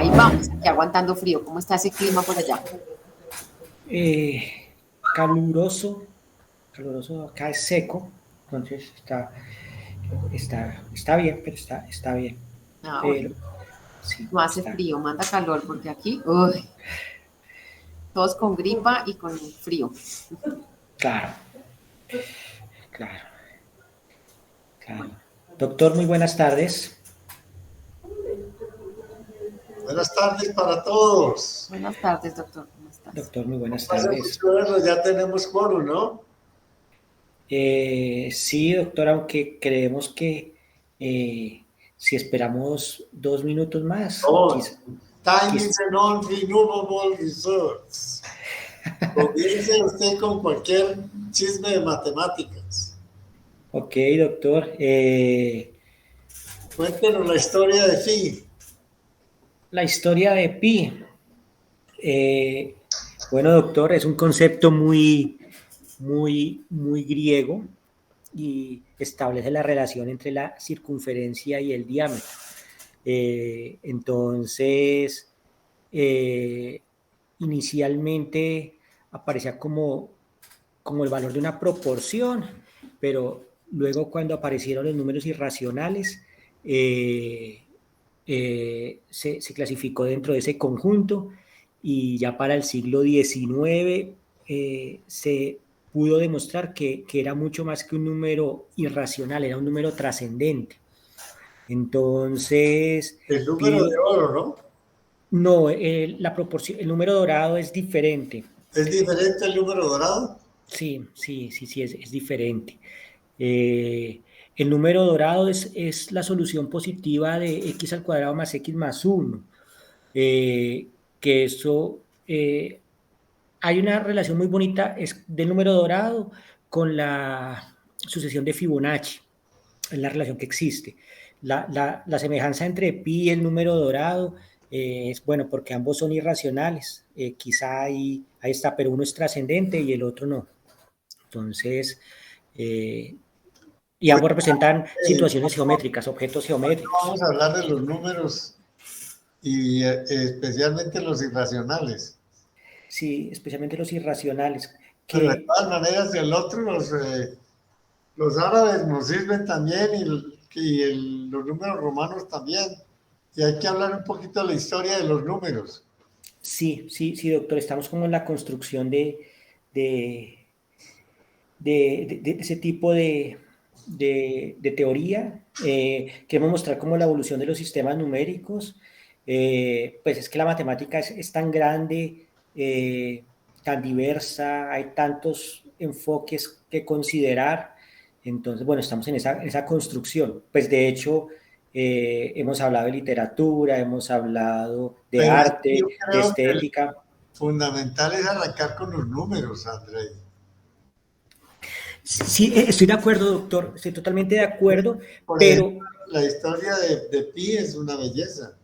Ahí vamos, aquí aguantando frío. ¿Cómo está ese clima por allá? Caluroso, acá es seco, entonces está bien, pero está bien. Ah, bueno, Pero sí, no hace está, frío, manda calor, porque aquí, uy, todos con gripa y con frío. claro, claro, claro. Doctor, muy buenas tardes. Buenas tardes para todos. Buenas tardes, doctor, ¿cómo estás? Doctor, muy buenas Hace tardes. mucho verlo, ya tenemos quórum, ¿no? Sí, doctor, aunque creemos que si esperamos 2 minutos más, No, quizá, time quizá. is a non-renewable resource. Comience usted con cualquier chisme de matemáticas. Ok, doctor. Cuéntenos la historia de Phi. La historia de Pi. Eh, bueno, doctor, es un concepto muy griego y establece la relación entre la circunferencia y el diámetro. Entonces, eh, inicialmente aparecía como el valor de una proporción, pero luego cuando aparecieron los números irracionales, se clasificó dentro de ese conjunto y ya para el siglo XIX se pudo demostrar que era mucho más que un número irracional, era un número trascendente. Entonces, El número de Pío, oro, ¿no? no, la proporción, el número dorado es diferente. ¿Es diferente el número dorado? Sí, es diferente. Eh, el número dorado es la solución positiva de x al cuadrado más x más 1. Que eso, hay una relación muy bonita del número dorado con la sucesión de Fibonacci, es la relación que existe. La semejanza entre pi y el número dorado es bueno porque ambos son irracionales, quizá ahí está, pero uno es trascendente y el otro no. Entonces, eh, y Bueno, ambos representan eh, situaciones geométricas, objetos geométricos. vamos a hablar de los números y especialmente los irracionales. Sí, especialmente los irracionales, Pero de que todas maneras, el otro, los árabes nos sirven también los números romanos también. Y hay que hablar un poquito de la historia de los números. sí, doctor, estamos como en la construcción de, de ese tipo de teoría. Queremos mostrar cómo la evolución de los sistemas numéricos, pues es que la matemática es tan grande, tan diversa, hay tantos enfoques que considerar. Entonces, bueno, estamos en esa construcción. Pues de hecho, hemos hablado de literatura, hemos hablado de Pero yo arte, de creo que estética. fundamental es arrancar con los números, André. Sí, estoy de acuerdo, doctor, estoy totalmente de acuerdo, Por ejemplo, pero la historia de Pi es una belleza.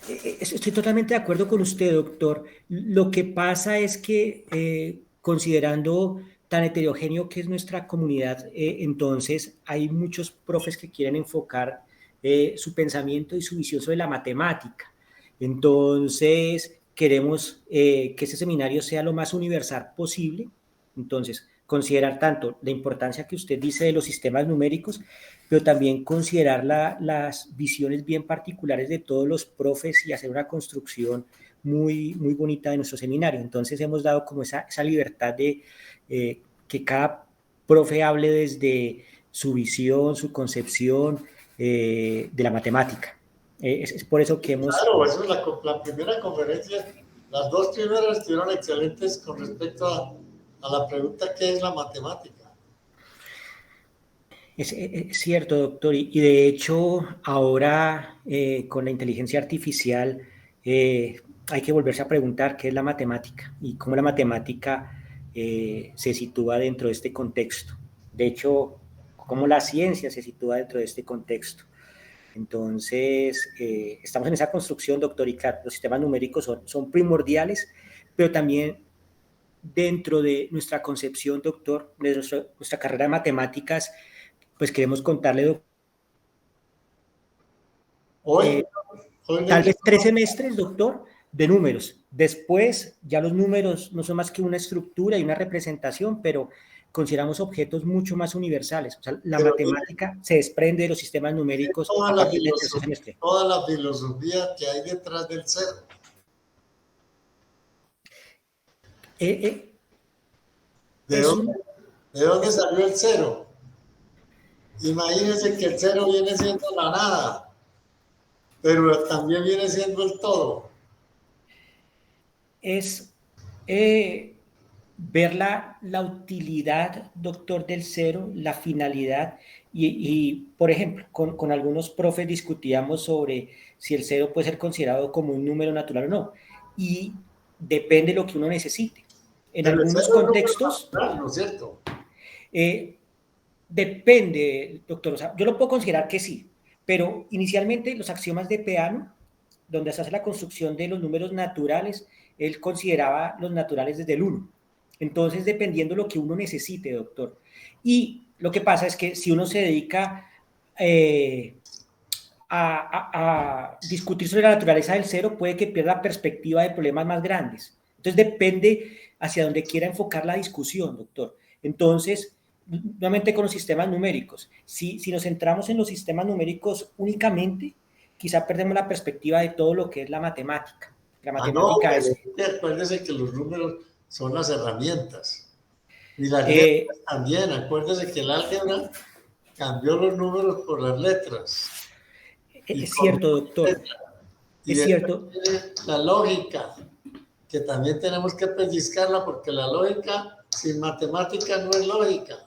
estoy totalmente de acuerdo con usted, doctor. Lo que pasa es que considerando tan heterogéneo que es nuestra comunidad, entonces hay muchos profes que quieren enfocar su pensamiento y su visión sobre la matemática. Entonces, queremos que ese seminario sea lo más universal posible. Entonces, considerar tanto la importancia que usted dice de los sistemas numéricos, pero también considerar las visiones bien particulares de todos los profes y hacer una construcción muy bonita de nuestro seminario. Entonces hemos dado como esa libertad de que cada profe hable desde su visión, su concepción de la matemática. Es por eso que hemos... Claro, eso es la primera conferencia. Las dos primeras estuvieron excelentes con respecto a la pregunta ¿qué es la matemática? Es cierto, doctor, y de hecho ahora con la inteligencia artificial hay que volverse a preguntar qué es la matemática y cómo la matemática se sitúa dentro de este contexto. De hecho, cómo la ciencia se sitúa dentro de este contexto. Entonces, estamos en esa construcción, doctor, y claro, los sistemas numéricos son primordiales, pero también dentro de nuestra concepción, doctor, de nuestra carrera de matemáticas, pues queremos contarle, Hoy, Tal vez 3 semestres, doctor, de números. Después, ya los números no son más que una estructura y una representación, pero consideramos objetos mucho más universales. O sea, la matemática se desprende de los sistemas numéricos a partir del tercer semestre. Toda la filosofía que hay detrás del cero. ¿De dónde salió el cero? Imagínense que el cero viene siendo la nada, pero también viene siendo el todo. Es ver la utilidad, doctor, del cero, la finalidad, y por ejemplo, con algunos profes discutíamos sobre si el cero puede ser considerado como un número natural o no, y depende de lo que uno necesite. En pero algunos contextos, natural, ¿no es cierto? Depende, doctor, o sea, yo lo puedo considerar que sí, pero inicialmente los axiomas de Peano, donde se hace la construcción de los números naturales, él consideraba los naturales desde el 1. Entonces, dependiendo de lo que uno necesite, doctor. Y lo que pasa es que si uno se dedica a discutir sobre la naturaleza del cero, puede que pierda perspectiva de problemas más grandes. Entonces, depende hacia dónde quiera enfocar la discusión, doctor. Entonces, nuevamente con los sistemas numéricos. Si nos centramos en los sistemas numéricos únicamente, quizá perdemos la perspectiva de todo lo que es la matemática. La matemática es... Acuérdese que los números son las herramientas. Y las letras también. Acuérdese que el álgebra cambió los números por las letras. Es cierto, doctor. Es cierto. La lógica, que también tenemos que pellizcarla porque la lógica sin matemática no es lógica.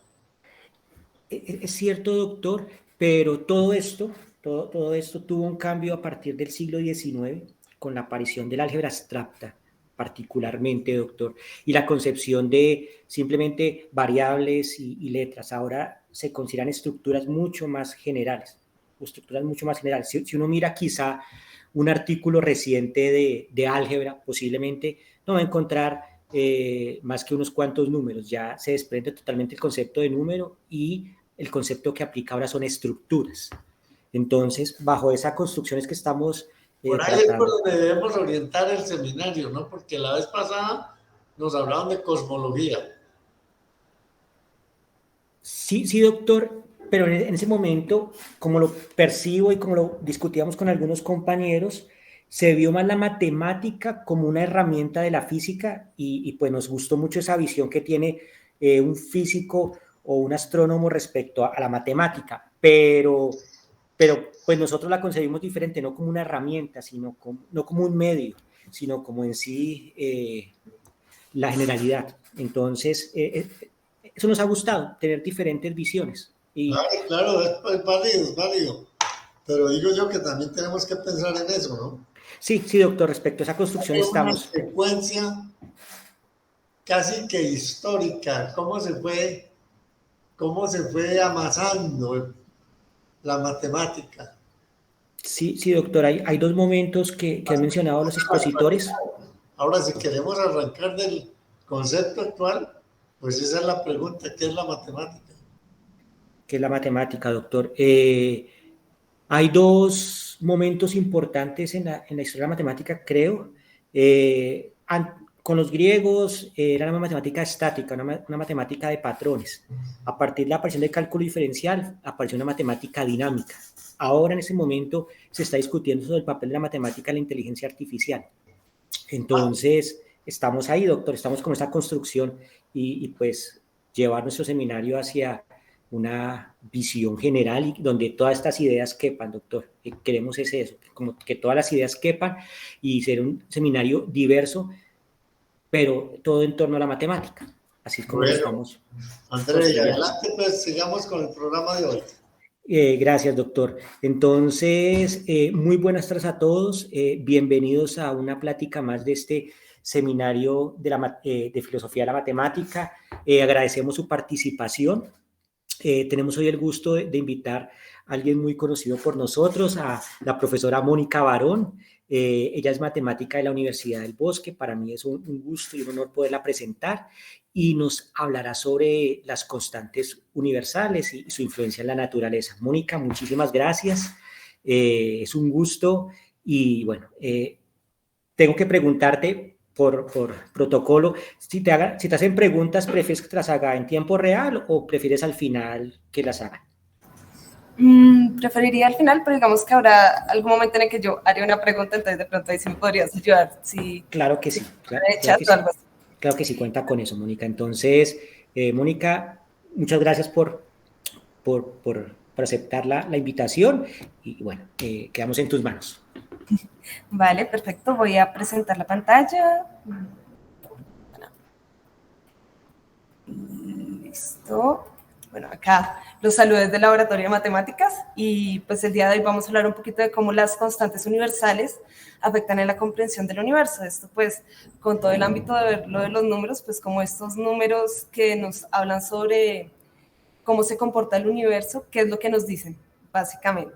Es cierto, doctor, pero todo esto tuvo un cambio a partir del siglo XIX con la aparición del álgebra abstracta, particularmente, doctor, y la concepción de simplemente variables y letras. Ahora se consideran estructuras mucho más generales. Si uno mira quizá un artículo reciente de álgebra, posiblemente no va a encontrar más que unos cuantos números. Ya se desprende totalmente el concepto de número y el concepto que aplica ahora son estructuras. Entonces, bajo esa construcción es que estamos por ahí tratando. Es por donde debemos orientar el seminario, ¿no? Porque la vez pasada nos hablaban de cosmología. Sí, doctor, pero en ese momento, como lo percibo y como lo discutíamos con algunos compañeros, se vio más la matemática como una herramienta de la física y pues nos gustó mucho esa visión que tiene un físico o un astrónomo respecto a la matemática, pero pues nosotros la concebimos diferente, no como una herramienta, no como un medio, sino como en sí la generalidad. Entonces, eso nos ha gustado, tener diferentes visiones. Claro, es válido. Pero digo yo que también tenemos que pensar en eso, ¿no? Sí, doctor, respecto a esa construcción estamos. Una secuencia casi que histórica, cómo se fue amasando la matemática. Sí, doctor, hay dos momentos que han mencionado los expositores. Ahora, si queremos arrancar del concepto actual, pues esa es la pregunta, ¿qué es la matemática? ¿Qué es la matemática, doctor? Hay dos momentos importantes en la historia de la matemática, creo. Con los griegos era una matemática estática, una matemática de patrones. A partir de la aparición del cálculo diferencial, apareció una matemática dinámica. Ahora, en ese momento, se está discutiendo sobre el papel de la matemática en la inteligencia artificial. Entonces, estamos ahí, doctor, estamos con esta construcción y pues llevar nuestro seminario hacia una visión general y donde todas estas ideas quepan, doctor. Queremos eso, como que todas las ideas quepan y ser un seminario diverso, pero todo en torno a la matemática. Así es como lo estamos. Andrés, adelante, pues sigamos con el programa de hoy. Gracias, doctor. Entonces, muy buenas tardes a todos. Bienvenidos a una plática más de este seminario de filosofía de la matemática. Agradecemos su participación. Tenemos hoy el gusto de invitar a alguien muy conocido por nosotros, a la profesora Mónica Barón. Ella es matemática de la Universidad del Bosque. Para mí es un gusto y un honor poderla presentar y nos hablará sobre las constantes universales y su influencia en la naturaleza. Mónica, muchísimas gracias. Es un gusto Y bueno, tengo que preguntarte por protocolo, si te hacen preguntas, ¿prefieres que te las haga en tiempo real o prefieres al final que las hagan? Preferiría al final, pero digamos que habrá algún momento en el que yo haré una pregunta, entonces de pronto ahí sí me podrías ayudar. Claro que sí, claro que sí. Claro que sí, cuenta con eso, Mónica. Entonces, Mónica, muchas gracias por aceptar la invitación y bueno, quedamos en tus manos. Vale, perfecto. Voy a presentar la pantalla. Listo. Bueno, acá los saludos del Laboratorio de Matemáticas y pues el día de hoy vamos a hablar un poquito de cómo las constantes universales afectan en la comprensión del universo. Esto pues con todo el ámbito de ver lo de los números, pues como estos números que nos hablan sobre cómo se comporta el universo, qué es lo que nos dicen, básicamente.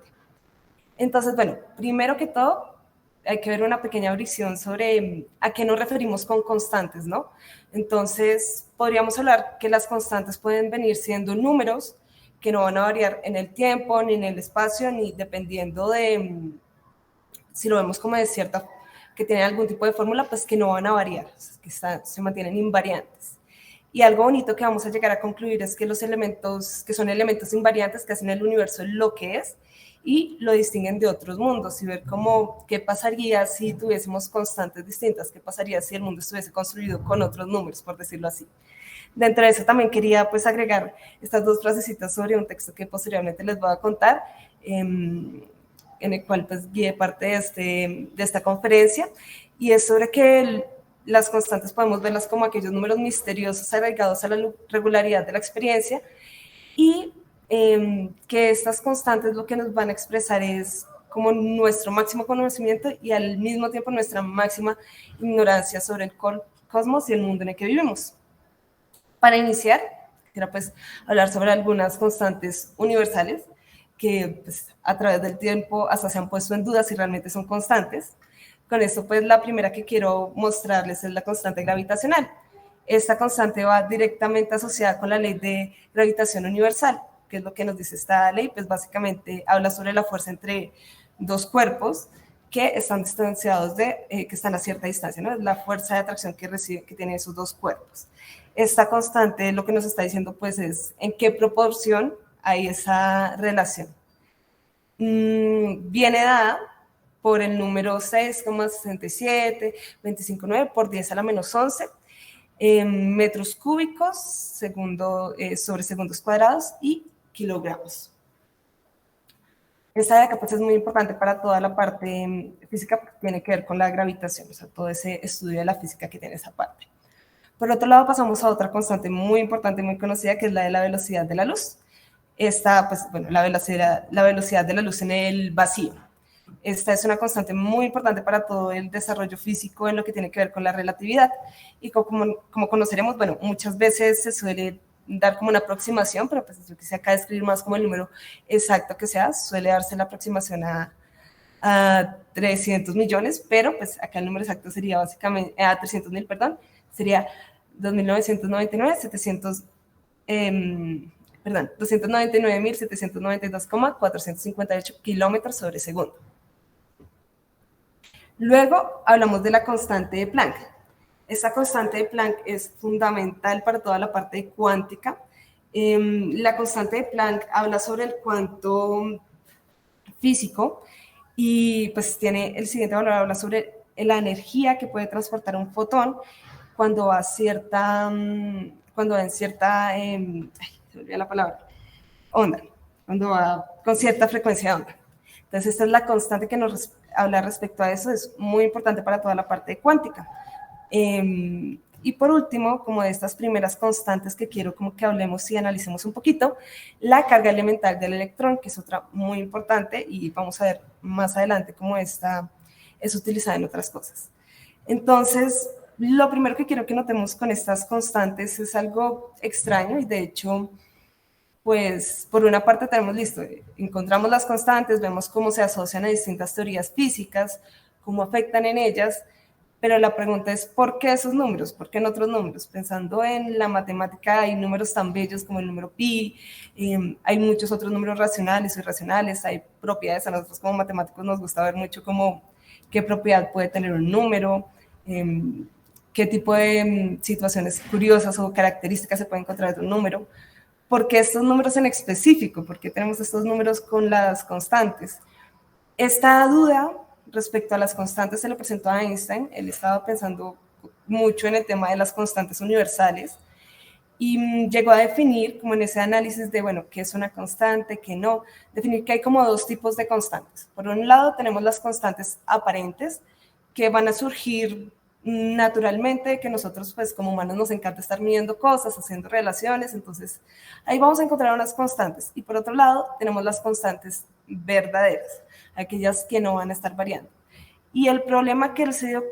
Entonces, bueno, primero que todo, hay que ver una pequeña visión sobre a qué nos referimos con constantes, ¿no? Entonces, podríamos hablar que las constantes pueden venir siendo números que no van a variar en el tiempo, ni en el espacio, ni dependiendo de, si lo vemos como de cierta, que tienen algún tipo de fórmula, pues que no van a variar, que se mantienen invariantes. Y algo bonito que vamos a llegar a concluir es que los elementos, que son elementos invariantes que hacen el universo lo que es, y lo distinguen de otros mundos y ver cómo, qué pasaría si tuviésemos constantes distintas, qué pasaría si el mundo estuviese construido con otros números, por decirlo así. Dentro de eso también quería pues agregar estas dos frasecitas sobre un texto que posteriormente les voy a contar, en el cual pues guié parte de esta conferencia, y es sobre que las constantes podemos verlas como aquellos números misteriosos arraigados a la regularidad de la experiencia, y que estas constantes lo que nos van a expresar es como nuestro máximo conocimiento y al mismo tiempo nuestra máxima ignorancia sobre el cosmos y el mundo en el que vivimos. Para iniciar, quiero pues hablar sobre algunas constantes universales que pues, a través del tiempo hasta se han puesto en duda si realmente son constantes. Con esto, pues la primera que quiero mostrarles es la constante gravitacional. Esta constante va directamente asociada con la ley de gravitación universal, que es lo que nos dice esta ley, pues básicamente habla sobre la fuerza entre dos cuerpos que están distanciados que están a cierta distancia, ¿no? Es la fuerza de atracción que tienen esos dos cuerpos. Esta constante lo que nos está diciendo pues es en qué proporción hay esa relación. Viene dada por el número 6,67, 25,9 por 10 a la menos 11, metros cúbicos sobre segundos cuadrados y kilogramos. Esta de acá pues, es muy importante para toda la parte física porque tiene que ver con la gravitación, o sea, todo ese estudio de la física que tiene esa parte. Por otro lado, pasamos a otra constante muy importante y muy conocida, que es la de la velocidad de la luz. Esta, pues, bueno, la velocidad de la luz en el vacío. Esta es una constante muy importante para todo el desarrollo físico en lo que tiene que ver con la relatividad. Y como conoceremos, bueno, muchas veces se suele dar como una aproximación, pero pues yo quise acá describir más como el número exacto que sea, suele darse la aproximación a 300 millones, pero pues acá el número exacto sería básicamente, a 300.000, perdón, sería 299.792,458 kilómetros sobre segundo. Luego hablamos de la constante de Planck. Esta constante de Planck es fundamental para toda la parte cuántica. La constante de Planck habla sobre el cuanto físico y pues tiene el siguiente valor, habla sobre la energía que puede transportar un fotón cuando va en cierta, se olvida la palabra, onda, cuando va con cierta frecuencia de onda. Entonces esta es la constante que nos habla respecto a eso, es muy importante para toda la parte cuántica. Y por último, como de estas primeras constantes que quiero como que hablemos y analicemos un poquito, la carga elemental del electrón, que es otra muy importante y vamos a ver más adelante cómo esta es utilizada en otras cosas. Entonces, lo primero que quiero que notemos con estas constantes es algo extraño y de hecho, pues por una parte tenemos listo, encontramos las constantes, vemos cómo se asocian a distintas teorías físicas, cómo afectan en ellas, pero la pregunta es ¿por qué esos números? ¿Por qué en otros números? Pensando en la matemática hay números tan bellos como el número pi, hay muchos otros números racionales o irracionales, hay propiedades, a nosotros como matemáticos nos gusta ver mucho como qué propiedad puede tener un número, qué tipo de situaciones curiosas o características se pueden encontrar de un número. ¿Por qué estos números en específico? ¿Por qué tenemos estos números con las constantes? Esta duda respecto a las constantes se le presentó a Einstein. Él estaba pensando mucho en el tema de las constantes universales y llegó a definir, como en ese análisis de, bueno, qué es una constante, qué no, definir que hay como dos tipos de constantes. Por un lado tenemos las constantes aparentes, que van a surgir naturalmente, que nosotros pues como humanos nos encanta estar midiendo cosas, haciendo relaciones, entonces ahí vamos a encontrar unas constantes. Y por otro lado tenemos las constantes verdaderas, aquellas que no van a estar variando. Y el problema que él se dio,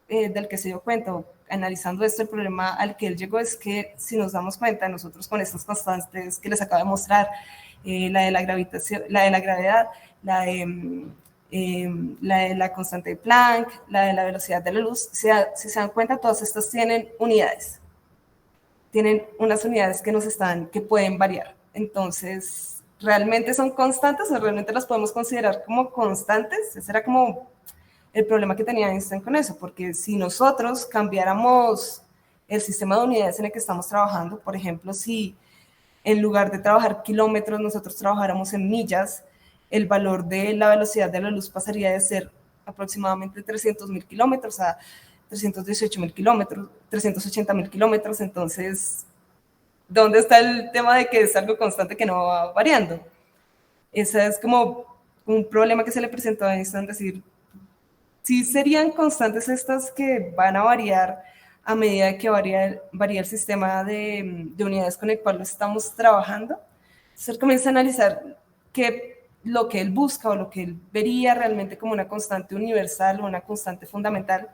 del que se dio cuenta, analizando esto, el problema al que él llegó es que si nos damos cuenta, nosotros con estas constantes que les acabo de mostrar, la de la gravitación, la de la gravedad, la de la constante de Planck, la de la velocidad de la luz, si se dan cuenta, todas estas tienen unidades. Tienen unas unidades que pueden variar. Entonces, ¿realmente son constantes o realmente las podemos considerar como constantes? Ese era como el problema que tenía Einstein con eso, porque si nosotros cambiáramos el sistema de unidades en el que estamos trabajando, por ejemplo, si en lugar de trabajar kilómetros, nosotros trabajáramos en millas, el valor de la velocidad de la luz pasaría de ser aproximadamente 300.000 kilómetros a 318.000 kilómetros, 380.000 kilómetros. Entonces, ¿dónde está el tema de que es algo constante que no va variando? Ese es como un problema que se le presentó a Einstein, decir, sí serían constantes estas que van a variar a medida que varía el sistema de unidades con el cual lo estamos trabajando. Entonces él comienza a analizar que lo que él busca o lo que él vería realmente como una constante universal o una constante fundamental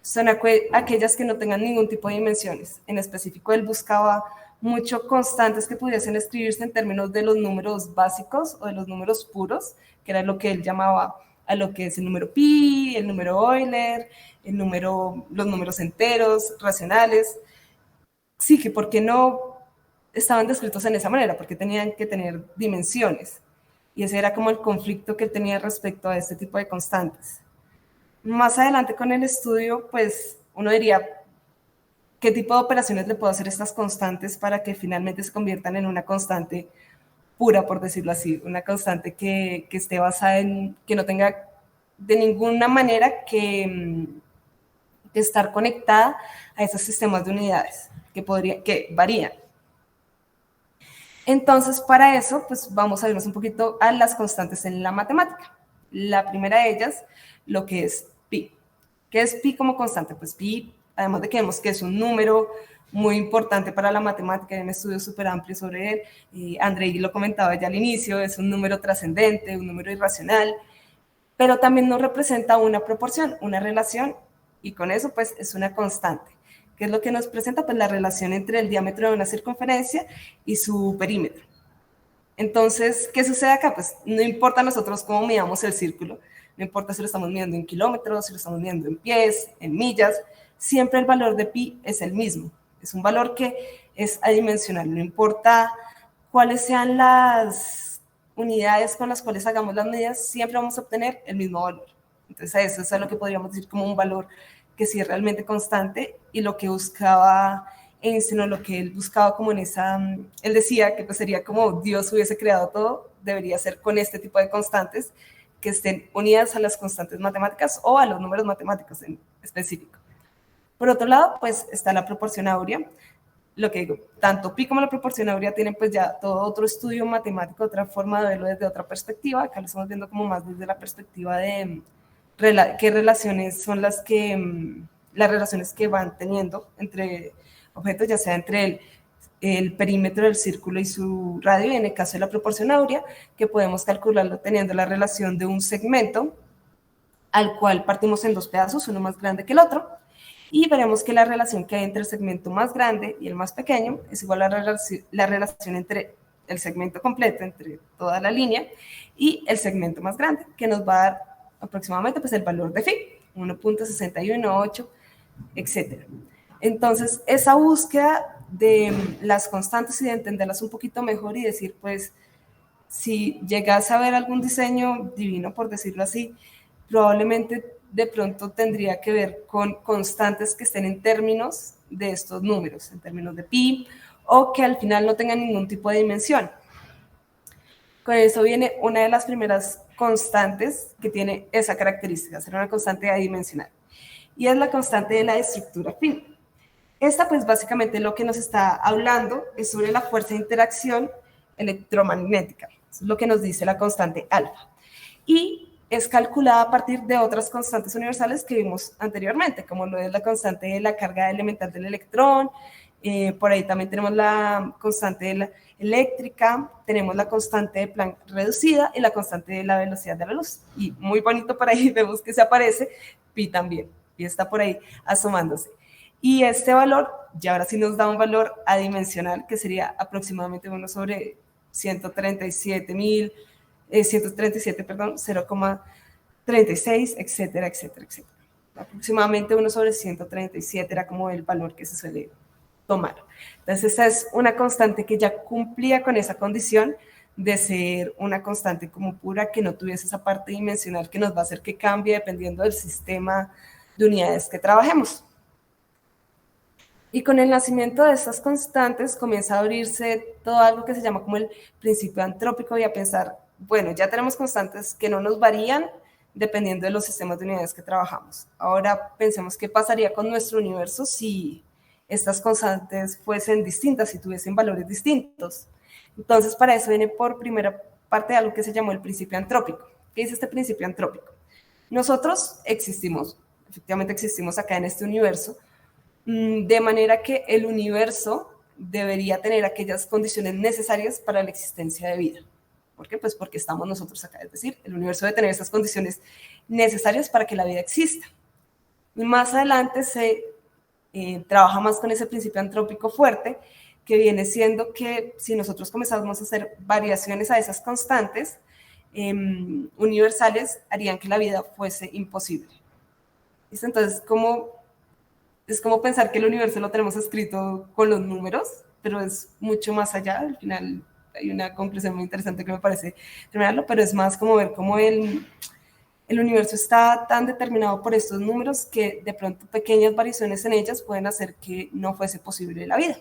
son aquellas que no tengan ningún tipo de dimensiones. En específico, él buscaba mucho constantes que pudiesen escribirse en términos de los números básicos o de los números puros, que era lo que él llamaba a lo que es el número pi, el número Euler, los números enteros, racionales. Sí, que por qué no estaban descritos en esa manera, porque tenían que tener dimensiones. Y ese era como el conflicto que él tenía respecto a este tipo de constantes. Más adelante con el estudio, pues uno diría, ¿qué tipo de operaciones le puedo hacer a estas constantes para que finalmente se conviertan en una constante pura, por decirlo así, una constante que esté basada en, que no tenga de ninguna manera que estar conectada a esos sistemas de unidades que varían? Entonces, para eso, pues vamos a irnos un poquito a las constantes en la matemática. La primera de ellas, lo que es pi. ¿Qué es pi como constante? Pues pi, además de que vemos que es un número muy importante para la matemática, hay un estudio súper amplio sobre él, y Andrei lo comentaba ya al inicio, es un número trascendente, un número irracional, pero también nos representa una proporción, una relación, y con eso pues es una constante. ¿Qué es lo que nos presenta? Pues la relación entre el diámetro de una circunferencia y su perímetro. Entonces, ¿qué sucede acá? Pues no importa nosotros cómo midamos el círculo, no importa si lo estamos midiendo en kilómetros, si lo estamos midiendo en pies, en millas, siempre el valor de pi es el mismo. Es un valor que es adimensional, no importa cuáles sean las unidades con las cuales hagamos las medidas, siempre vamos a obtener el mismo valor. Entonces, eso es lo que podríamos decir como un valor que sí es realmente constante, y lo que buscaba Einstein, o lo que él buscaba como en esa, él decía que pues sería como Dios hubiese creado todo, debería ser con este tipo de constantes que estén unidas a las constantes matemáticas o a los números matemáticos en específico. Por otro lado, pues está la proporción áurea. Lo que digo, tanto pi como la proporción áurea tienen pues ya todo otro estudio matemático, otra forma de verlo desde otra perspectiva. Acá lo estamos viendo como más desde la perspectiva de qué relaciones son las relaciones que van teniendo entre objetos, ya sea entre el perímetro del círculo y su radio, y en el caso de la proporción áurea, que podemos calcularlo teniendo la relación de un segmento al cual partimos en dos pedazos, uno más grande que el otro, y veremos que la relación que hay entre el segmento más grande y el más pequeño es igual a la relación entre el segmento completo, entre toda la línea, y el segmento más grande, que nos va a dar aproximadamente pues el valor de phi, 1.6118, etc. Entonces, esa búsqueda de las constantes y de entenderlas un poquito mejor y decir, pues, si llegase a ver algún diseño divino, por decirlo así, probablemente de pronto tendría que ver con constantes que estén en términos de estos números, en términos de pi, o que al final no tengan ningún tipo de dimensión. Con eso viene una de las primeras constantes que tiene esa característica, ser una constante adimensional, y es la constante de la estructura fina. Esta, pues básicamente lo que nos está hablando es sobre la fuerza de interacción electromagnética, eso es lo que nos dice la constante alfa, y es calculada a partir de otras constantes universales que vimos anteriormente, como lo es la constante de la carga elemental del electrón, por ahí también tenemos la constante de la eléctrica, tenemos la constante de Planck reducida y la constante de la velocidad de la luz. Y muy bonito por ahí vemos que se aparece pi también, y está por ahí asomándose. Y este valor, ya ahora sí nos da un valor adimensional, que sería aproximadamente 1 sobre 137.000, 137, perdón, 0,36, etcétera, etcétera, etcétera. Aproximadamente 1 sobre 137 era como el valor que se suele tomar. Entonces, esa es una constante que ya cumplía con esa condición de ser una constante como pura, que no tuviese esa parte dimensional que nos va a hacer que cambie dependiendo del sistema de unidades que trabajemos. Y con el nacimiento de estas constantes comienza a abrirse todo algo que se llama como el principio antrópico, y a pensar, bueno, ya tenemos constantes que no nos varían dependiendo de los sistemas de unidades que trabajamos. Ahora pensemos qué pasaría con nuestro universo si estas constantes fuesen distintas, si tuviesen valores distintos. Entonces, para eso viene por primera parte algo que se llamó el principio antrópico. ¿Qué dice este principio antrópico? Nosotros existimos, efectivamente existimos acá en este universo, de manera que el universo debería tener aquellas condiciones necesarias para la existencia de vida. ¿Por qué? Pues porque estamos nosotros acá, es decir, el universo debe tener esas condiciones necesarias para que la vida exista. Y más adelante se trabaja más con ese principio antrópico fuerte, que viene siendo que si nosotros comenzamos a hacer variaciones a esas constantes universales, harían que la vida fuese imposible. ¿Listo? Entonces, es como pensar que el universo lo tenemos escrito con los números, pero es mucho más allá. Al final hay una conclusión muy interesante que me parece terminarlo, pero es más como ver cómo el universo está tan determinado por estos números que de pronto pequeñas variaciones en ellas pueden hacer que no fuese posible la vida.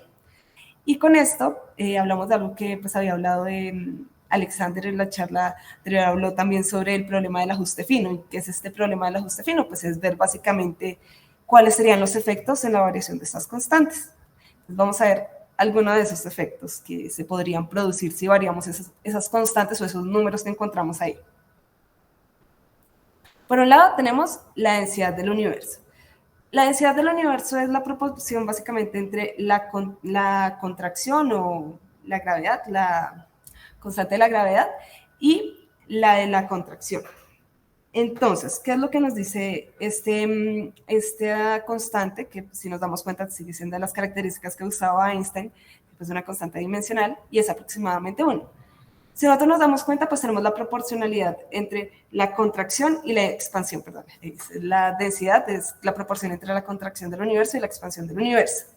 Y con esto hablamos de algo que pues había hablado de Alexander en la charla anterior, habló también sobre el problema del ajuste fino. ¿Y qué es este problema del ajuste fino? Pues es ver básicamente cuáles serían los efectos en la variación de estas constantes. Entonces vamos a ver algunos de esos efectos que se podrían producir si variamos esas constantes o esos números que encontramos ahí. Por un lado tenemos la densidad del universo. La densidad del universo es la proporción básicamente entre la contracción o la gravedad, la constante de la gravedad, y la de la contracción. Entonces, ¿qué es lo que nos dice esta constante? Que si nos damos cuenta sigue siendo de las características que usaba Einstein, que es una constante dimensional, y es aproximadamente 1. Si nosotros nos damos cuenta, pues tenemos la proporcionalidad entre la contracción y la expansión, perdón. La densidad es la proporción entre la contracción del universo y la expansión del universo.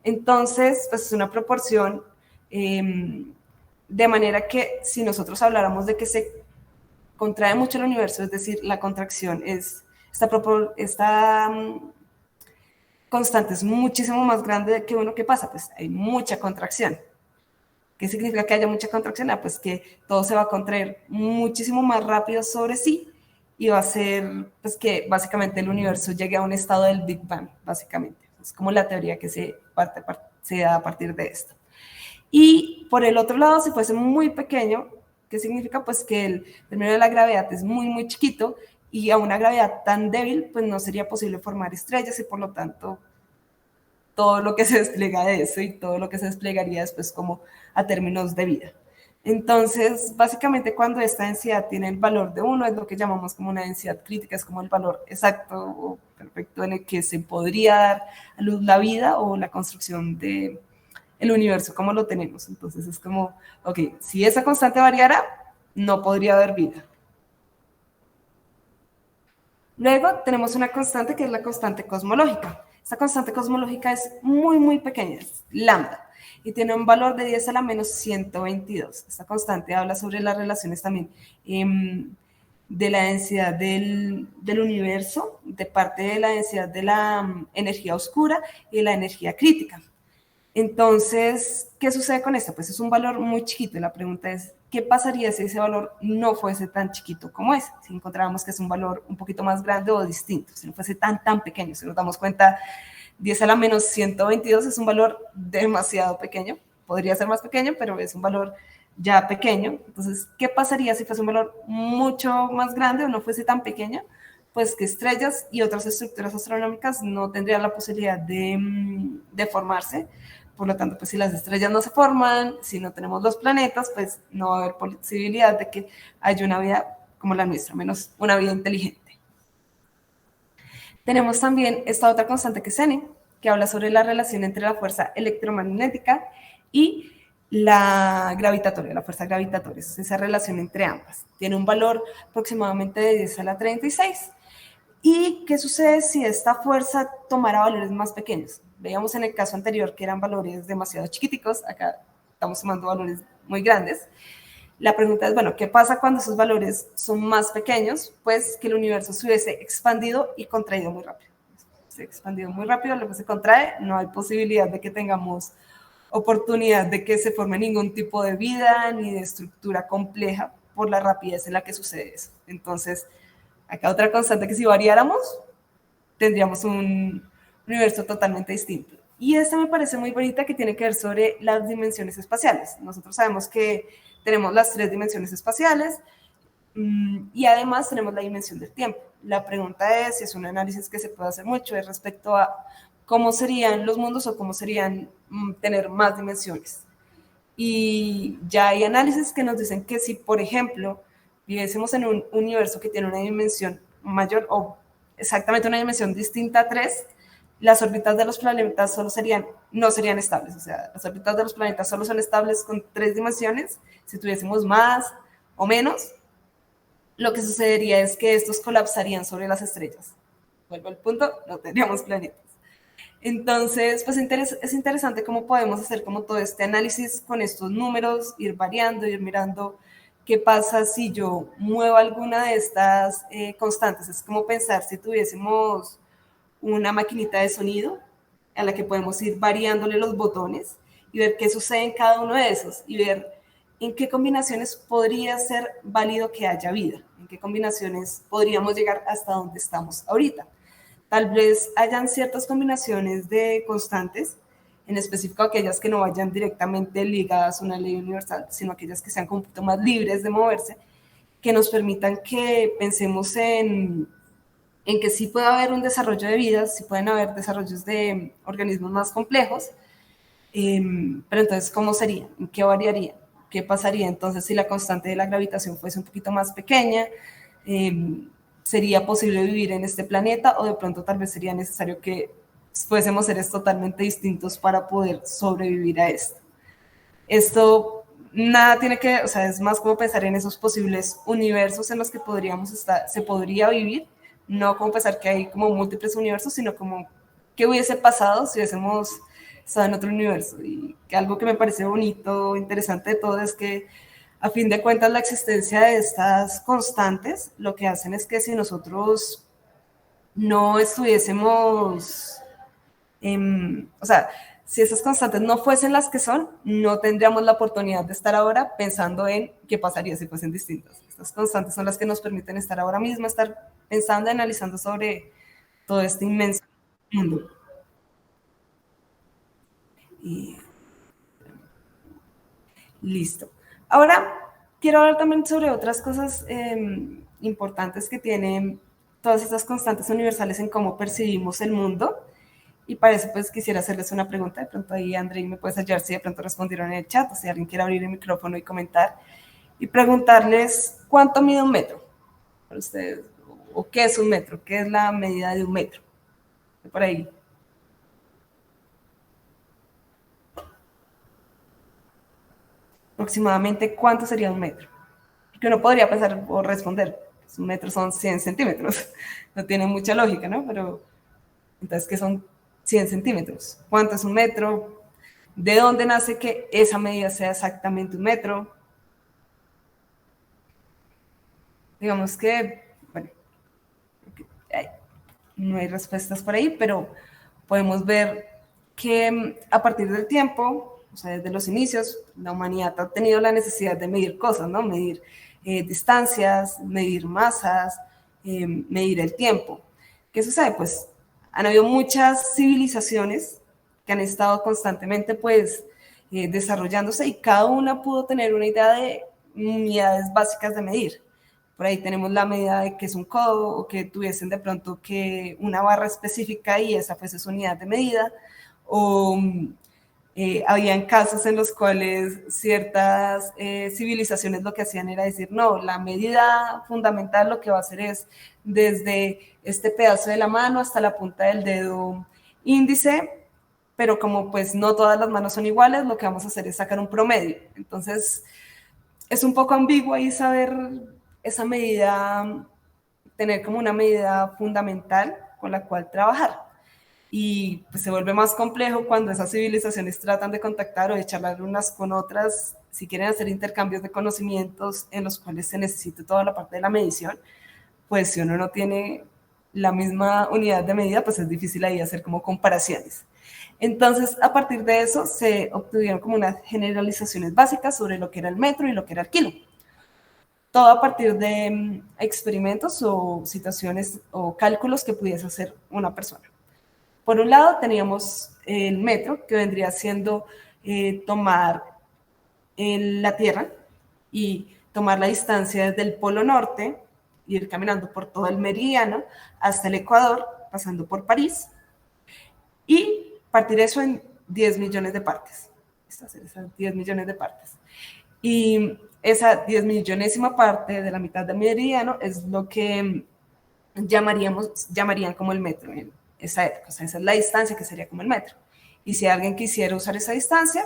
Entonces, pues es una proporción de manera que si nosotros habláramos de que se contrae mucho el universo, es decir, la contracción es, esta constante es muchísimo más grande que 1, ¿qué pasa? Pues hay mucha contracción. ¿Qué significa que haya mucha contracción? Pues que todo se va a contraer muchísimo más rápido sobre sí y va a ser pues, que básicamente el universo llegue a un estado del Big Bang, básicamente. Es como la teoría que se da a partir de esto. Y por el otro lado, si fuese muy pequeño, ¿qué significa? Pues que el término de la gravedad es muy, muy chiquito y a una gravedad tan débil, pues no sería posible formar estrellas y por lo tanto todo lo que se despliega de eso y todo lo que se desplegaría después como a términos de vida. Entonces, básicamente cuando esta densidad tiene el valor de 1, es lo que llamamos como una densidad crítica, es como el valor exacto o perfecto en el que se podría dar a luz la vida o la construcción del universo como lo tenemos. Entonces es como, ok, si esa constante variara, no podría haber vida. Luego tenemos una constante que es la constante cosmológica. Esta constante cosmológica es muy, muy pequeña, es lambda, y tiene un valor de 10 a la menos 122. Esta constante habla sobre las relaciones también de la densidad del universo, de parte de la densidad de la energía oscura y de la energía crítica. Entonces, ¿qué sucede con esto? Pues es un valor muy chiquito y la pregunta es, ¿qué pasaría si ese valor no fuese tan chiquito como ese? Si encontráramos que es un valor un poquito más grande o distinto, si no fuese tan pequeño, si nos damos cuenta, 10 a la menos 122 es un valor demasiado pequeño, podría ser más pequeño, pero es un valor ya pequeño. Entonces, ¿qué pasaría si fuese un valor mucho más grande o no fuese tan pequeño? Pues que estrellas y otras estructuras astronómicas no tendrían la posibilidad de formarse. Por lo tanto, pues si las estrellas no se forman, si no tenemos los planetas, pues no va a haber posibilidad de que haya una vida como la nuestra, menos una vida inteligente. Tenemos también esta otra constante que es n, que habla sobre la relación entre la fuerza electromagnética y la gravitatoria, la fuerza gravitatoria, es esa relación entre ambas. Tiene un valor aproximadamente de 10 a la 36. ¿Y qué sucede si esta fuerza tomara valores más pequeños? Veíamos en el caso anterior que eran valores demasiado chiquiticos, acá estamos tomando valores muy grandes. La pregunta es, bueno, ¿qué pasa cuando esos valores son más pequeños? Pues que el universo se hubiese expandido y contraído muy rápido. Se ha expandido muy rápido, luego se contrae, no hay posibilidad de que tengamos oportunidad de que se forme ningún tipo de vida ni de estructura compleja por la rapidez en la que sucede eso. Entonces, acá otra constante que si variáramos, tendríamos un universo totalmente distinto. Y esta me parece muy bonita, que tiene que ver sobre las dimensiones espaciales. Nosotros sabemos que tenemos las 3 dimensiones espaciales y además tenemos la dimensión del tiempo. La pregunta es, si es un análisis que se puede hacer mucho, es respecto a cómo serían los mundos o cómo serían tener más dimensiones. Y ya hay análisis que nos dicen que si, por ejemplo, viviésemos en un universo que tiene una dimensión mayor o exactamente una dimensión distinta a 3, las órbitas de los planetas no serían estables. O sea, las órbitas de los planetas solo son estables con 3 dimensiones. Si tuviésemos más o menos, lo que sucedería es que estos colapsarían sobre las estrellas. Vuelvo al punto, no tendríamos planetas. Entonces, pues es interesante cómo podemos hacer como todo este análisis con estos números, ir variando, ir mirando qué pasa si yo muevo alguna de estas constantes. Es como pensar si tuviésemos una maquinita de sonido a la que podemos ir variándole los botones y ver qué sucede en cada uno de esos y ver en qué combinaciones podría ser válido que haya vida, en qué combinaciones podríamos llegar hasta donde estamos ahorita. Tal vez hayan ciertas combinaciones de constantes, en específico aquellas que no vayan directamente ligadas a una ley universal, sino aquellas que sean un poquito más libres de moverse, que nos permitan que pensemos en que sí puede haber un desarrollo de vida, sí pueden haber desarrollos de organismos más complejos, pero entonces, ¿cómo sería? ¿En qué variaría? ¿Qué pasaría entonces si la constante de la gravitación fuese un poquito más pequeña? ¿Sería posible vivir en este planeta o de pronto tal vez sería necesario que fuésemos seres totalmente distintos para poder sobrevivir a esto? Esto nada tiene que, o sea, es más como pensar en esos posibles universos en los que se podría vivir, no como pensar que hay como múltiples universos, sino como qué hubiese pasado si hubiésemos estado en otro universo. Y que algo que me parece bonito, interesante de todo es que a fin de cuentas la existencia de estas constantes lo que hacen es que si nosotros no estuviésemos, o sea, si esas constantes no fuesen las que son, no tendríamos la oportunidad de estar ahora pensando en qué pasaría si fuesen distintas. Estas constantes son las que nos permiten estar ahora mismo, estar pensando y analizando sobre todo este inmenso mundo. Y listo. Ahora quiero hablar también sobre otras cosas importantes que tienen todas estas constantes universales en cómo percibimos el mundo. Y para eso pues quisiera hacerles una pregunta. De pronto ahí, Andrei, me puedes ayudar si de pronto respondieron en el chat o si alguien quiere abrir el micrófono y comentar. Y preguntarles cuánto mide un metro para ustedes, o qué es un metro, qué es la medida de un metro. Por ahí. Aproximadamente cuánto sería un metro. Que uno podría pensar o responder, pues un metro son 100 centímetros. No tiene mucha lógica, ¿no? Pero entonces, ¿qué son 100 centímetros? ¿Cuánto es un metro? ¿De dónde nace que esa medida sea exactamente un metro? digamos que, bueno, no hay respuestas por ahí, pero podemos ver que a partir del tiempo, o sea, desde los inicios, la humanidad ha tenido la necesidad de medir cosas, ¿no? Medir distancias, medir masas, medir el tiempo. ¿Qué sucede? Pues han habido muchas civilizaciones que han estado constantemente, pues, desarrollándose, y cada una pudo tener una idea de unidades básicas de medir. Por ahí tenemos la medida de que es un codo, o que tuviesen de pronto que una barra específica y esa fuese su unidad de medida, o habían casos en los cuales ciertas civilizaciones lo que hacían era decir, no, la medida fundamental lo que va a hacer es desde este pedazo de la mano hasta la punta del dedo índice, pero como pues no todas las manos son iguales, lo que vamos a hacer es sacar un promedio. Entonces, es un poco ambiguo ahí saber esa medida, tener como una medida fundamental con la cual trabajar. Y pues se vuelve más complejo cuando esas civilizaciones tratan de contactar o de charlar unas con otras, si quieren hacer intercambios de conocimientos en los cuales se necesite toda la parte de la medición. Pues si uno no tiene la misma unidad de medida, pues es difícil ahí hacer como comparaciones. Entonces, a partir de eso, se obtuvieron como unas generalizaciones básicas sobre lo que era el metro y lo que era el kilo. Todo a partir de experimentos o situaciones o cálculos que pudiese hacer una persona. Por un lado, teníamos el metro, que vendría siendo tomar la Tierra y tomar la distancia desde el Polo Norte, ir caminando por todo el meridiano hasta el Ecuador, pasando por París, y partir eso en 10 millones de partes. Esas 10 millones de partes. Y esa 10 millonésima parte de la mitad del meridiano es lo que llamarían como el metro en esa época. O sea, esa es la distancia que sería como el metro. Y si alguien quisiera usar esa distancia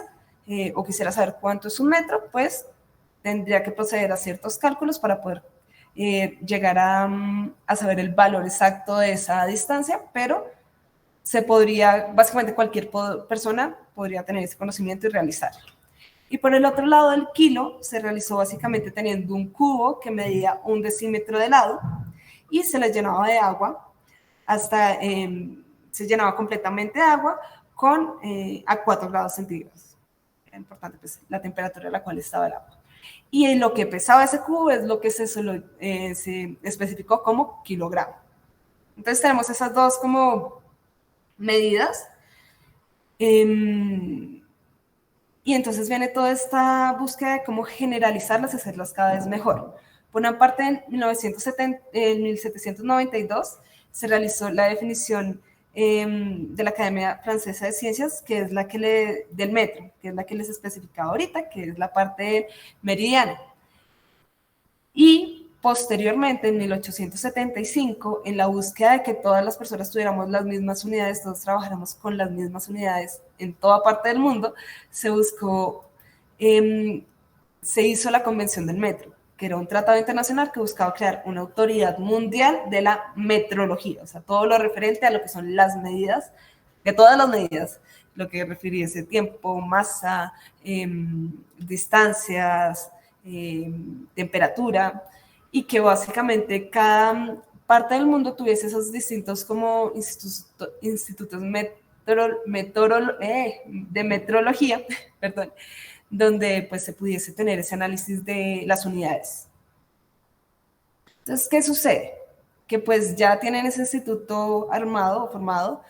o quisiera saber cuánto es un metro, pues tendría que proceder a ciertos cálculos para poder llegar a saber el valor exacto de esa distancia, pero se podría, básicamente cualquier persona podría tener ese conocimiento y realizarlo. Y por el otro lado del kilo se realizó básicamente teniendo un cubo que medía 1 decímetro de lado y se le llenaba de agua hasta se llenaba completamente de agua a 4 grados centígrados. Era importante pues, la temperatura a la cual estaba el agua. Y lo que pesaba ese cubo es lo que se especificó como kilogramo. Entonces tenemos esas dos como medidas. Y entonces viene toda esta búsqueda de cómo generalizarlas y hacerlas cada vez mejor. Por una parte, en 1792 se realizó la definición de la Academia Francesa de Ciencias, que es la que del metro, que es la que les especificaba ahorita, que es la parte meridiana. Y posteriormente, en 1875, en la búsqueda de que todas las personas tuviéramos las mismas unidades, todos trabajáramos con las mismas unidades en toda parte del mundo, se hizo la Convención del Metro, que era un tratado internacional que buscaba crear una autoridad mundial de la metrología, o sea, todo lo referente a lo que son las medidas, de todas las medidas, lo que refiriese tiempo, masa, distancias, temperatura, y que básicamente cada parte del mundo tuviese esos distintos como institutos de metrología, perdón, donde pues se pudiese tener ese análisis de las unidades. Entonces, ¿qué sucede? Que pues ya tienen ese instituto armado o formado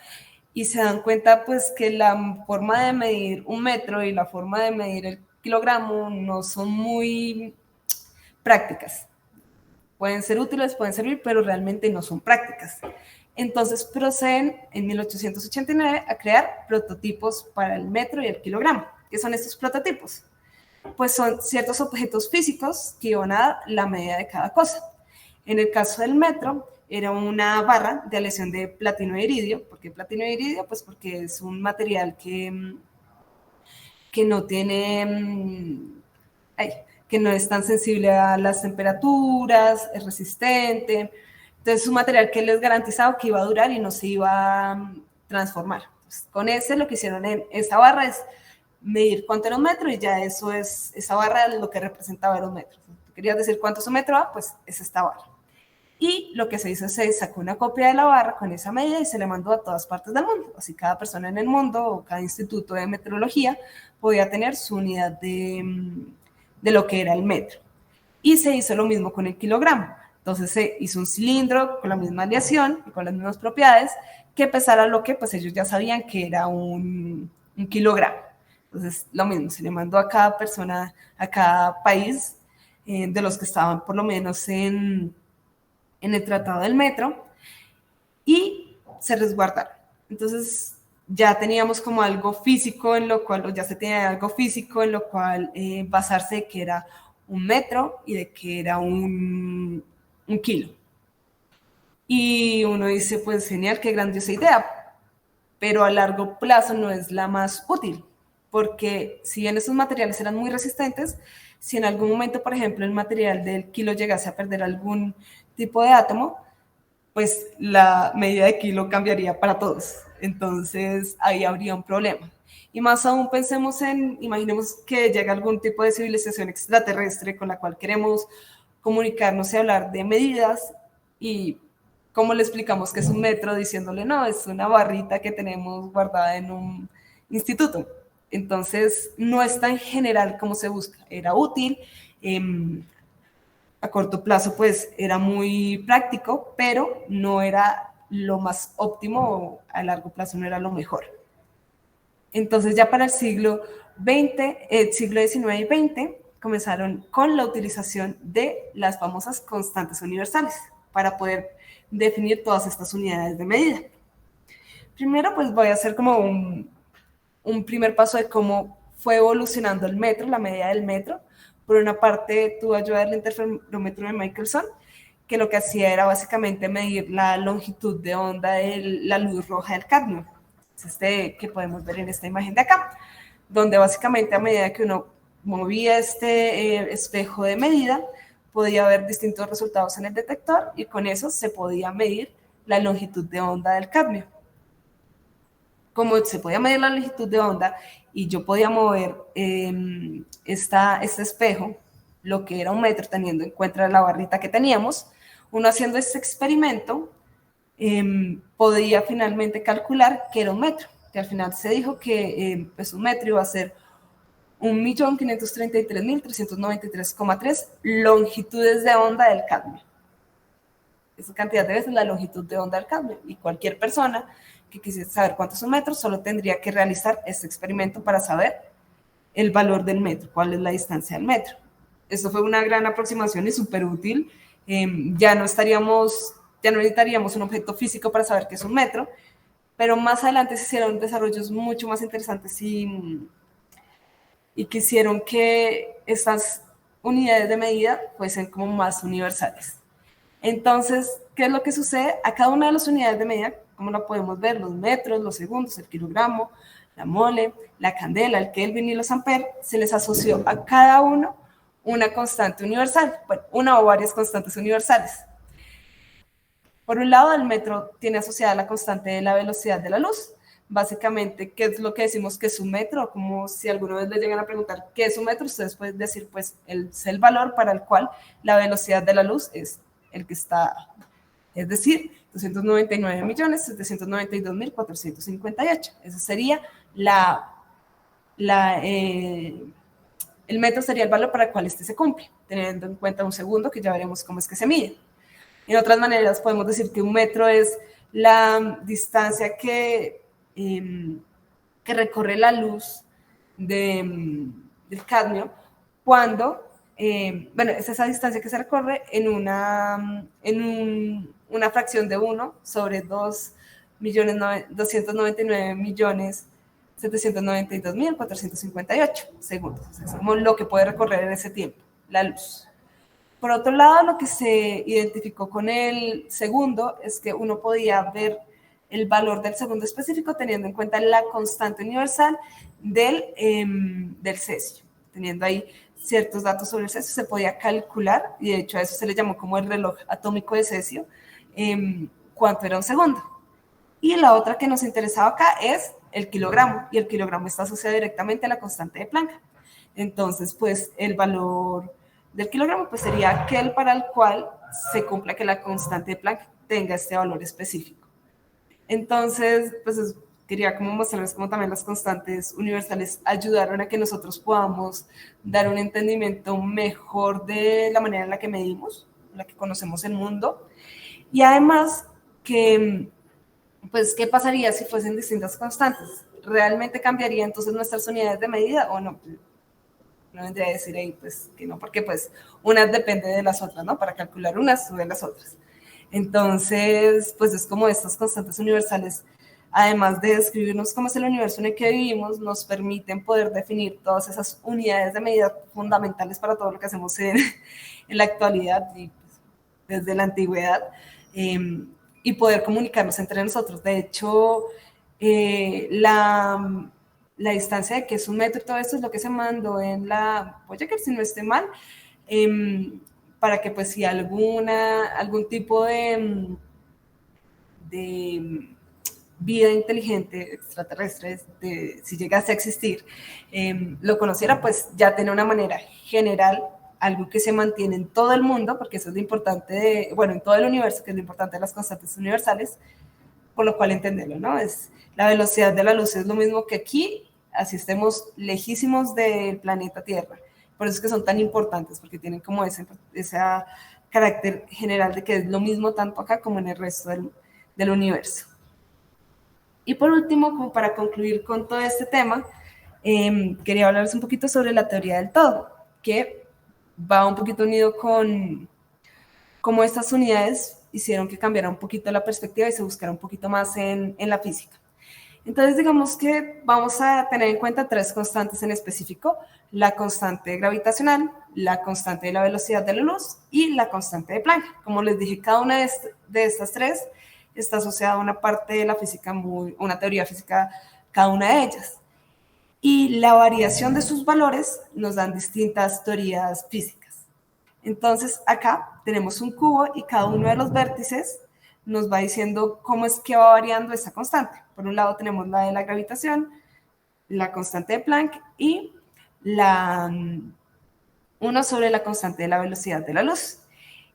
y se dan cuenta pues que la forma de medir un metro y la forma de medir el kilogramo no son muy prácticas. Pueden ser útiles, pueden servir, pero realmente no son prácticas. Entonces proceden en 1889 a crear prototipos para el metro y el kilogramo. ¿Qué son estos prototipos? Pues son ciertos objetos físicos que iban a dar la medida de cada cosa. En el caso del metro, era una barra de aleación de platino e iridio. ¿Por qué platino e iridio? Pues porque es un material que no tiene... que no es tan sensible a las temperaturas, es resistente. Entonces, es un material que les garantizaba que iba a durar y no se iba a transformar. Entonces, con ese, lo que hicieron en esa barra es medir cuánto era un metro y ya eso es, esa barra lo que representaba era un metro. querías decir cuánto es un metro A, pues es esta barra. Y lo que se hizo es se sacó una copia de la barra con esa medida y se le mandó a todas partes del mundo. Así cada persona en el mundo o cada instituto de metrología podía tener su unidad de lo que era el metro. Y se hizo lo mismo con el kilogramo. Entonces se hizo un cilindro con la misma aleación y con las mismas propiedades que pesara lo que pues ellos ya sabían que era un kilogramo. Entonces lo mismo, se le mandó a cada persona, a cada país de los que estaban por lo menos en el Tratado del Metro y se resguardaron. Entonces ya teníamos como algo físico en lo cual, o ya se tenía algo físico en lo cual basarse de que era un metro y de que era un kilo. Y uno dice, pues genial, qué grandiosa idea, pero a largo plazo no es la más útil, porque si bien esos materiales eran muy resistentes, si en algún momento, por ejemplo, el material del kilo llegase a perder algún tipo de átomo, pues la medida de kilo cambiaría para todos. Entonces ahí habría un problema. Y más aún pensemos imaginemos que llega algún tipo de civilización extraterrestre con la cual queremos comunicarnos y hablar de medidas y cómo le explicamos que es un metro diciéndole no, es una barrita que tenemos guardada en un instituto. Entonces no es tan general como se busca. Era útil, a corto plazo pues era muy práctico, pero no era lo más óptimo, a largo plazo no era lo mejor. Entonces ya para el siglo XIX y XX comenzaron con la utilización de las famosas constantes universales para poder definir todas estas unidades de medida. Primero pues voy a hacer como un primer paso de cómo fue evolucionando el metro, la medida del metro. Por una parte tuvo ayuda del interferómetro de Michelson, que lo que hacía era básicamente medir la longitud de onda de la luz roja del cadmio. Es que podemos ver en esta imagen de acá, donde básicamente a medida que uno movía este espejo de medida, podía ver distintos resultados en el detector y con eso se podía medir la longitud de onda del cadmio. Como se podía medir la longitud de onda y yo podía mover este espejo, lo que era un metro, teniendo en cuenta la barrita que teníamos, uno haciendo este experimento podía finalmente calcular que era un metro, que al final se dijo que pues un metro iba a ser 1.533.393,3 longitudes de onda del cadmio. Esa cantidad de veces la longitud de onda del cadmio. Y cualquier persona que quisiera saber cuánto es un metro solo tendría que realizar este experimento para saber el valor del metro, cuál es la distancia del metro. Esto fue una gran aproximación y súper útil. Ya no necesitaríamos un objeto físico para saber qué es un metro, pero más adelante se hicieron desarrollos mucho más interesantes y que hicieron que estas unidades de medida fuesen como más universales. Entonces, ¿qué es lo que sucede? A cada una de las unidades de medida, como lo podemos ver, los metros, los segundos, el kilogramo, la mole, la candela, el kelvin y los amperes, se les asoció a cada uno una constante universal, bueno, una o varias constantes universales. Por un lado, el metro tiene asociada la constante de la velocidad de la luz. Básicamente, ¿qué es lo que decimos que es un metro? Como si alguna vez les llegan a preguntar qué es un metro, ustedes pueden decir, pues, es el valor para el cual la velocidad de la luz es el que está, es decir, 299.792.458. Ese sería el metro sería el valor para el cual este se cumple, teniendo en cuenta un segundo, que ya veremos cómo es que se mide. En otras maneras, podemos decir que un metro es la distancia que recorre la luz del cadmio cuando, es esa distancia que se recorre en una fracción de 1 sobre 2.299.792.458 segundos. Es como lo que puede recorrer en ese tiempo, la luz. Por otro lado, lo que se identificó con el segundo es que uno podía ver el valor del segundo específico teniendo en cuenta la constante universal del cesio. Teniendo ahí ciertos datos sobre el cesio, se podía calcular, y de hecho a eso se le llamó como el reloj atómico de cesio, cuánto era un segundo. Y la otra que nos interesaba acá es el kilogramo, y el kilogramo está asociado directamente a la constante de Planck. Entonces, pues el valor del kilogramo, pues sería aquel para el cual se cumpla que la constante de Planck tenga este valor específico. Entonces, pues quería como mostrarles cómo también las constantes universales ayudaron a que nosotros podamos dar un entendimiento mejor de la manera en la que medimos, la que conocemos el mundo, y además que, pues, ¿qué pasaría si fuesen distintas constantes? ¿Realmente cambiaría entonces nuestras unidades de medida o no? No vendría a decir ahí, pues, que no, porque pues unas dependen de las otras, ¿no? Para calcular unas sobre las otras. Entonces, pues es como estas constantes universales, además de describirnos cómo es el universo en el que vivimos, nos permiten poder definir todas esas unidades de medida fundamentales para todo lo que hacemos en la actualidad y pues, desde la antigüedad, y poder comunicarnos entre nosotros. De hecho, la distancia de que es un metro y todo esto es lo que se mandó en la Voyager, si no estoy mal, para que pues si algún tipo de vida inteligente extraterrestre, si llegase a existir, lo conociera, pues ya tiene una manera general, algo que se mantiene en todo el mundo, porque eso es lo importante, bueno, en todo el universo, que es lo importante de las constantes universales, por lo cual entenderlo, ¿no? Es la velocidad de la luz es lo mismo que aquí, así estemos lejísimos del planeta Tierra. Por eso es que son tan importantes, porque tienen como ese carácter general de que es lo mismo tanto acá como en el resto del universo. Y por último, como para concluir con todo este tema, quería hablarles un poquito sobre la teoría del todo, que va un poquito unido con cómo estas unidades hicieron que cambiara un poquito la perspectiva y se buscara un poquito más en la física. Entonces, digamos que vamos a tener en cuenta tres constantes en específico: la constante gravitacional, la constante de la velocidad de la luz y la constante de Planck. Como les dije, cada una de estas tres está asociada a una parte de la física, una teoría física, cada una de ellas. Y la variación de sus valores nos dan distintas teorías físicas. Entonces, acá tenemos un cubo y cada uno de los vértices nos va diciendo cómo es que va variando esa constante. Por un lado tenemos la de la gravitación, la constante de Planck y uno sobre la constante de la velocidad de la luz.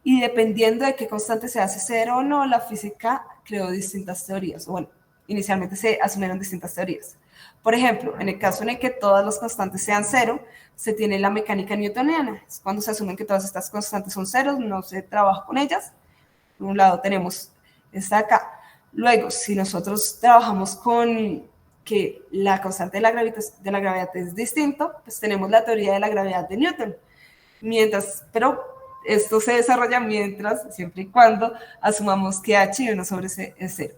Y dependiendo de qué constante se hace cero o no, la física creó distintas teorías. Bueno, inicialmente se asumieron distintas teorías. Por ejemplo, en el caso en el que todas las constantes sean cero, se tiene la mecánica newtoniana. Es cuando se asumen que todas estas constantes son ceros, no se trabaja con ellas. Por un lado tenemos esta acá. Luego, si nosotros trabajamos con que la constante de la gravedad es distinto, pues tenemos la teoría de la gravedad de Newton. Pero esto se desarrolla siempre y cuando asumamos que h1 sobre c es cero.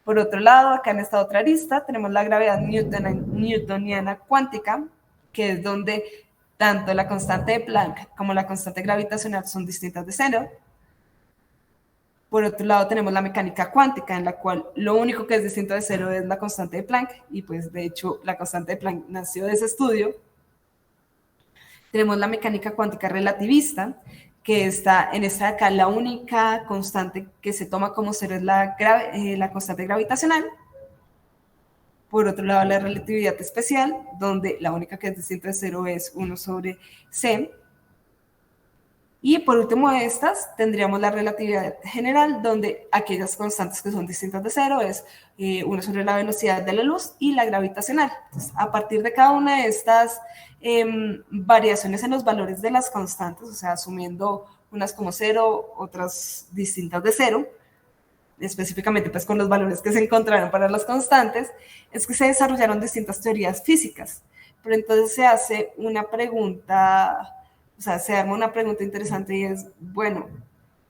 Por otro lado, acá en esta otra arista tenemos la gravedad newtoniana cuántica, que es donde tanto la constante de Planck como la constante gravitacional son distintas de cero. Por otro lado, tenemos la mecánica cuántica, en la cual lo único que es distinto de cero es la constante de Planck, y pues de hecho la constante de Planck nació de ese estudio. Tenemos la mecánica cuántica relativista, que está en esta de acá, la única constante que se toma como cero es la constante gravitacional. Por otro lado, la relatividad especial, donde la única que es distinta de cero es 1 sobre c. Y por último de estas, tendríamos la relatividad general, donde aquellas constantes que son distintas de cero es 1 sobre la velocidad de la luz y la gravitacional. Entonces, a partir de cada una de estas variaciones en los valores de las constantes, o sea, asumiendo unas como cero, otras distintas de cero, específicamente pues con los valores que se encontraron para las constantes, es que se desarrollaron distintas teorías físicas. Pero entonces se hace una pregunta... O sea, se arma una pregunta interesante y es, bueno,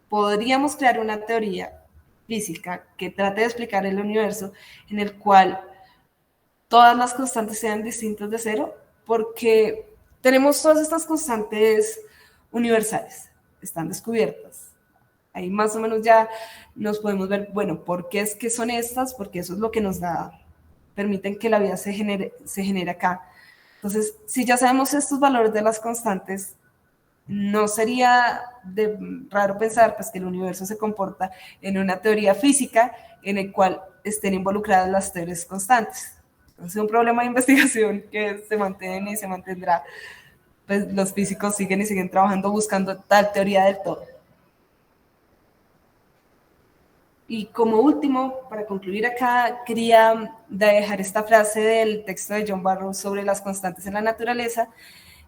¿podríamos crear una teoría física que trate de explicar el universo en el cual todas las constantes sean distintas de cero? Porque tenemos todas estas constantes universales, están descubiertas. Ahí más o menos ya nos podemos ver, bueno, ¿por qué es que son estas? Porque eso es lo que nos permiten que la vida se genere acá. Entonces, si ya sabemos estos valores de las constantes, no sería raro pensar pues, que el universo se comporta en una teoría física en el cual estén involucradas las teorías constantes. Entonces, es un problema de investigación que se mantiene y se mantendrá pues los físicos siguen y siguen trabajando buscando tal teoría del todo. Y como último, para concluir acá, quería dejar esta frase del texto de John Barrow sobre las constantes en la naturaleza,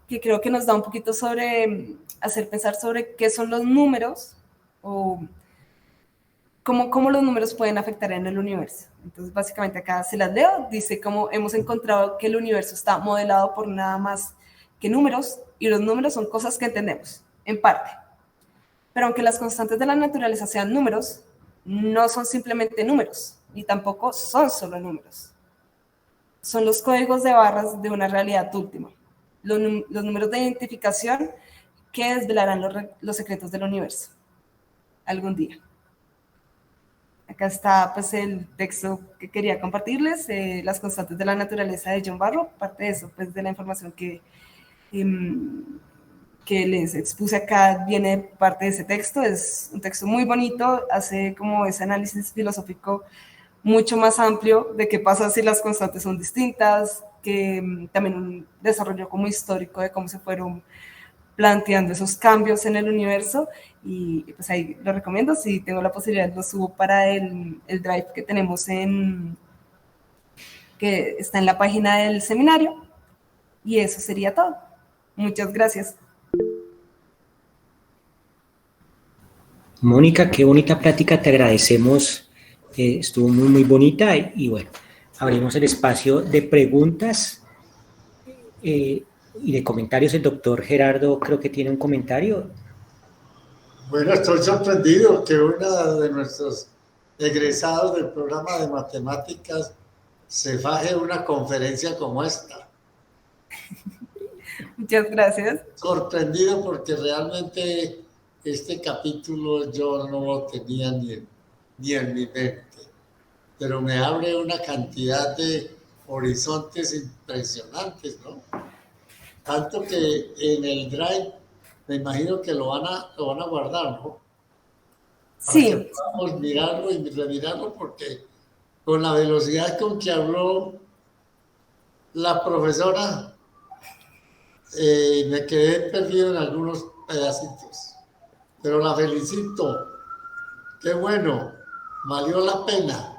que creo que nos da un poquito sobre hacer pensar sobre qué son los números o cómo los números pueden afectar en el universo. Entonces, básicamente acá se las leo, dice cómo hemos encontrado que el universo está modelado por nada más que números, y los números son cosas que entendemos, en parte. Pero aunque las constantes de la naturaleza sean números, no son simplemente números, ni tampoco son solo números. Son los códigos de barras de una realidad última, los números de identificación que desvelarán los secretos del universo algún día. Acá está pues el texto que quería compartirles, las constantes de la naturaleza de John Barrow. Parte de eso, pues de la información que les expuse acá viene parte de ese texto. Es un texto muy bonito, hace como ese análisis filosófico mucho más amplio de qué pasa si las constantes son distintas, que también un desarrollo como histórico de cómo se fueron planteando esos cambios en el universo, y pues ahí lo recomiendo. Si tengo la posibilidad lo subo para el drive que tenemos que está en la página del seminario, y eso sería todo. Muchas gracias. Mónica, qué bonita plática, te agradecemos, estuvo muy, muy bonita y bueno, abrimos el espacio de preguntas y de comentarios. El doctor Gerardo creo que tiene un comentario. Bueno, estoy sorprendido que uno de nuestros egresados del programa de matemáticas se faje una conferencia como esta. Muchas gracias. Sorprendido porque realmente este capítulo yo no lo tenía ni en mi mente, pero me abre una cantidad de horizontes impresionantes, ¿no? Tanto que en el drive me imagino que lo van a guardar, ¿no? Para Sí. que podamos mirarlo y remirarlo, porque con la velocidad con que habló la profesora, me quedé perdido en algunos pedacitos. Pero la felicito. Qué bueno. Valió la pena.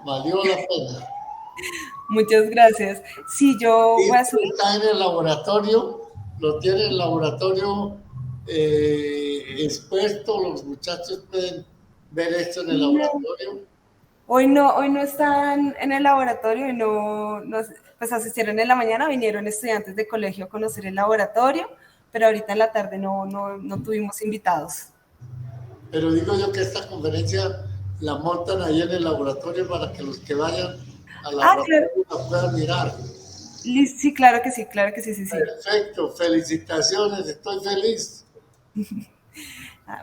Muchas gracias. Sí, yo voy a subir. Está en el laboratorio, lo tiene en el laboratorio expuesto. Los muchachos pueden ver esto en el laboratorio. Hoy no están en el laboratorio, y pues asistieron en la mañana, vinieron estudiantes de colegio a conocer el laboratorio, pero ahorita en la tarde no tuvimos invitados. Pero digo yo que esta conferencia la montan ahí en el laboratorio para que los que vayan a la laboratorio la puedan mirar. Sí, claro que sí. Perfecto, felicitaciones, estoy feliz.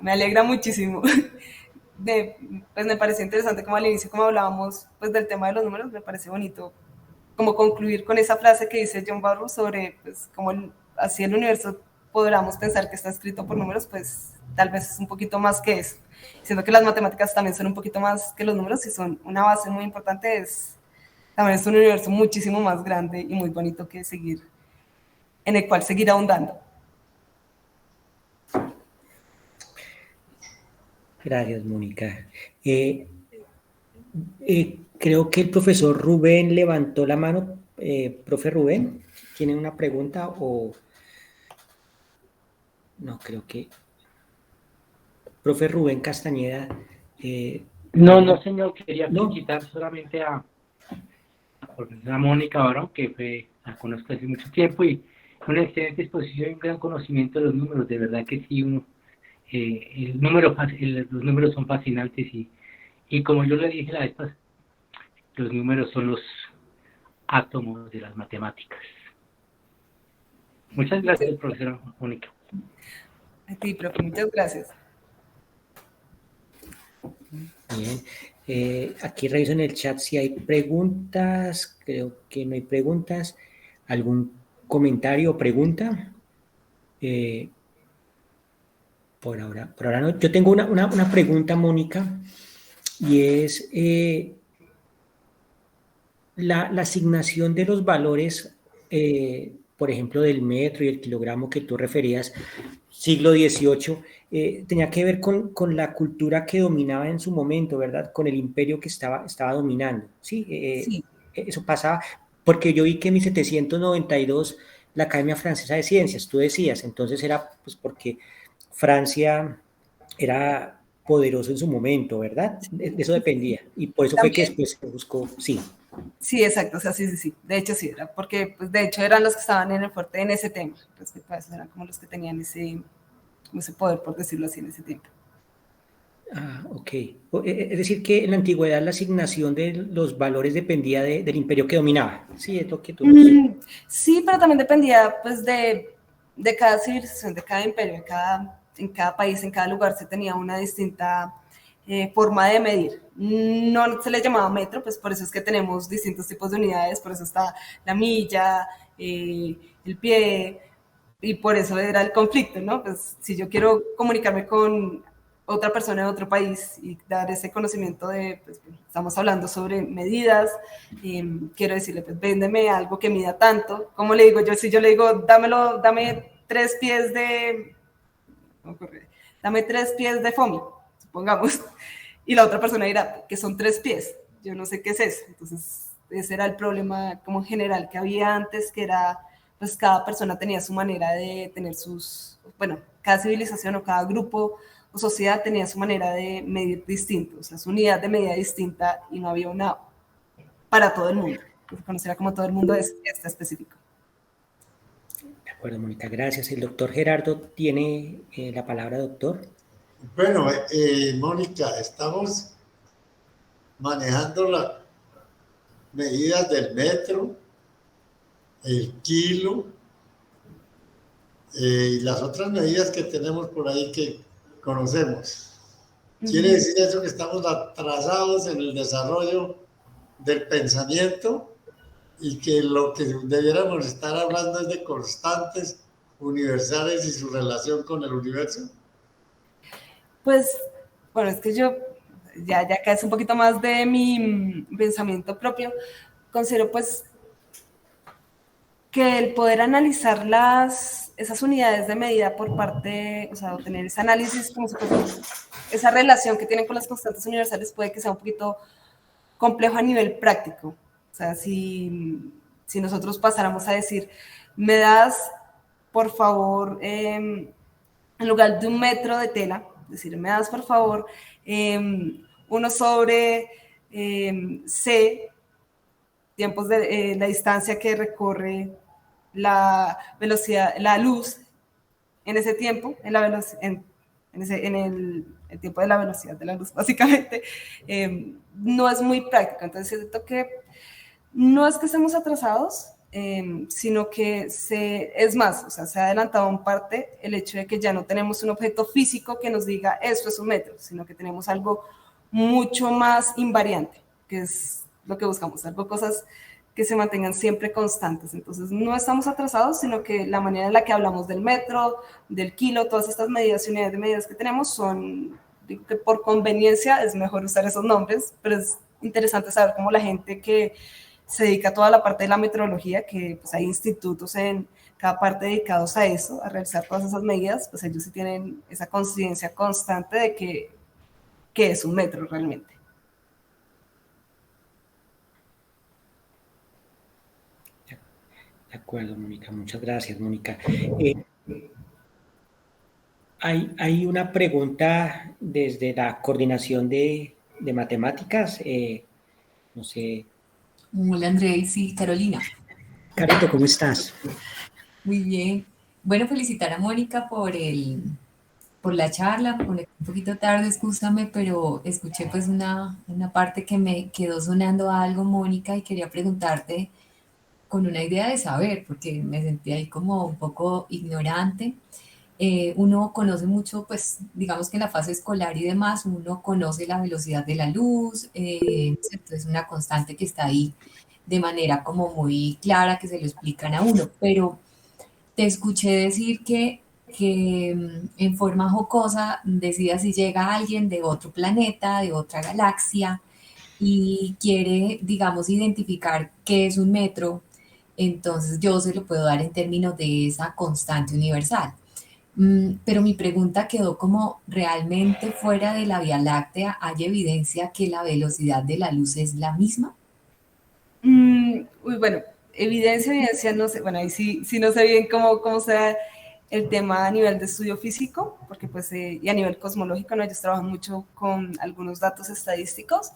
Me alegra muchísimo. Pues me pareció interesante como al inicio, como hablábamos pues del tema de los números, me parece bonito como concluir con esa frase que dice John Barrow sobre pues como así el universo podríamos pensar que está escrito por números, pues tal vez es un poquito más que eso. Siendo que las matemáticas también son un poquito más que los números y son una base muy importante, también es un universo muchísimo más grande y muy bonito en el cual seguir ahondando. Gracias, Mónica. Creo que el profesor Rubén levantó la mano. Profe Rubén, ¿tiene una pregunta o...? No, creo que... Profe Rubén Castañeda... No, señor, quería felicitar solamente a profesora Mónica Barón, que la conozco hace mucho tiempo, y una excelente exposición y un gran conocimiento de los números. De verdad que sí, los números son fascinantes, y como yo le dije la vez pasada, los números son los átomos de las matemáticas. Muchas gracias, profesora Mónica. A ti, profe, muchas gracias. Bien, aquí reviso en el chat si hay preguntas. Creo que no hay preguntas. ¿Algún comentario o pregunta? Por ahora no. Yo tengo una pregunta, Mónica, y es la asignación de los valores por ejemplo, del metro y el kilogramo que tú referías, siglo XVIII, tenía que ver con la cultura que dominaba en su momento, ¿verdad? Con el imperio que estaba dominando, ¿sí? Sí. Eso pasaba, porque yo vi que en 1792 la Academia Francesa de Ciencias, tú decías, entonces era pues porque Francia era poderoso en su momento, ¿verdad? De eso dependía, y por eso fue que También. después se buscó, sí. Sí, exacto, o sea, sí, sí, sí, de hecho sí, era porque, pues, de hecho eran los que estaban en el fuerte en ese tema, respecto a eso, eran como los que tenían ese poder, por decirlo así, en ese tiempo. Ah, ok. Es decir, que en la antigüedad la asignación de los valores dependía del imperio que dominaba. Sí, es lo que tú nos... Sí, pero también dependía, pues, de cada civilización, de cada imperio, en cada país, en cada lugar se tenía una distinta forma de medir. No se le llamaba metro, pues por eso es que tenemos distintos tipos de unidades, por eso está la milla, el pie, y por eso era el conflicto, ¿no? Pues si yo quiero comunicarme con otra persona de otro país y dar ese conocimiento de, pues, estamos hablando sobre medidas, quiero decirle, pues véndeme algo que mida tanto, ¿cómo le digo yo? Si yo le digo, dame 3 pies de, dame 3 pies de FOMI, supongamos, y la otra persona dirá, que son 3 pies, yo no sé qué es eso, entonces ese era el problema como general que había antes, que era, pues cada persona tenía su manera de tener sus, bueno, cada civilización o cada grupo o sociedad tenía su manera de medir distinto, o sea, su unidad de medida distinta y no había una para todo el mundo, que se conociera como todo el mundo es este específico. De acuerdo, Mónica, gracias. El doctor Gerardo tiene la palabra, doctor. Bueno, Mónica, estamos manejando las medidas del metro, el kilo y las otras medidas que tenemos por ahí que conocemos. ¿Quiere decir eso que estamos atrasados en el desarrollo del pensamiento y que lo que debiéramos estar hablando es de constantes universales y su relación con el universo? Pues, bueno, es que yo, ya acá es un poquito más de mi pensamiento propio, considero pues que el poder analizar esas unidades de medida por parte, o sea, tener ese análisis, como se puede, esa relación que tienen con las constantes universales puede que sea un poquito complejo a nivel práctico. O sea, si nosotros pasáramos a decir, me das, por favor, en lugar de 1 metro de tela, es decir, me das, por favor, 1 sobre C, tiempos de la distancia que recorre la velocidad, la luz en ese tiempo, en el tiempo de la velocidad de la luz, básicamente, no es muy práctico. Entonces, siento que no es que estemos atrasados, sino que es más, o sea, se ha adelantado en parte el hecho de que ya no tenemos un objeto físico que nos diga esto es 1 metro, sino que tenemos algo mucho más invariante, que es lo que buscamos, algo, cosas que se mantengan siempre constantes. Entonces, no estamos atrasados, sino que la manera en la que hablamos del metro, del kilo, todas estas medidas y unidades de medidas que tenemos son, digo que por conveniencia es mejor usar esos nombres, pero es interesante saber cómo la gente que se dedica a toda la parte de la metrología, que pues hay institutos en cada parte dedicados a eso, a realizar todas esas medidas, pues ellos sí tienen esa conciencia constante de que es 1 metro realmente. De acuerdo, Mónica. Muchas gracias, Mónica. Hay una pregunta desde la coordinación de matemáticas. No sé. Hola, André, sí, Carolina. Carito, ¿cómo estás? Muy bien. Bueno, felicitar a Mónica por la charla, me conecté un poquito tarde, excúsame, pero escuché pues una parte que me quedó sonando algo, Mónica, y quería preguntarte con una idea de saber, porque me sentí ahí como un poco ignorante. Uno conoce mucho, pues digamos que en la fase escolar y demás, uno conoce la velocidad de la luz, es una constante que está ahí de manera como muy clara, que se lo explican a uno, pero te escuché decir que en forma jocosa decía si llega alguien de otro planeta, de otra galaxia, y quiere, digamos, identificar qué es 1 metro, entonces yo se lo puedo dar en términos de esa constante universal. Pero mi pregunta quedó como, ¿realmente fuera de la Vía Láctea hay evidencia que la velocidad de la luz es la misma? Bueno, evidencia, no sé, bueno, ahí sí no sé bien cómo sea el tema a nivel de estudio físico, porque pues, y a nivel cosmológico, ¿no? Ellos trabajan mucho con algunos datos estadísticos.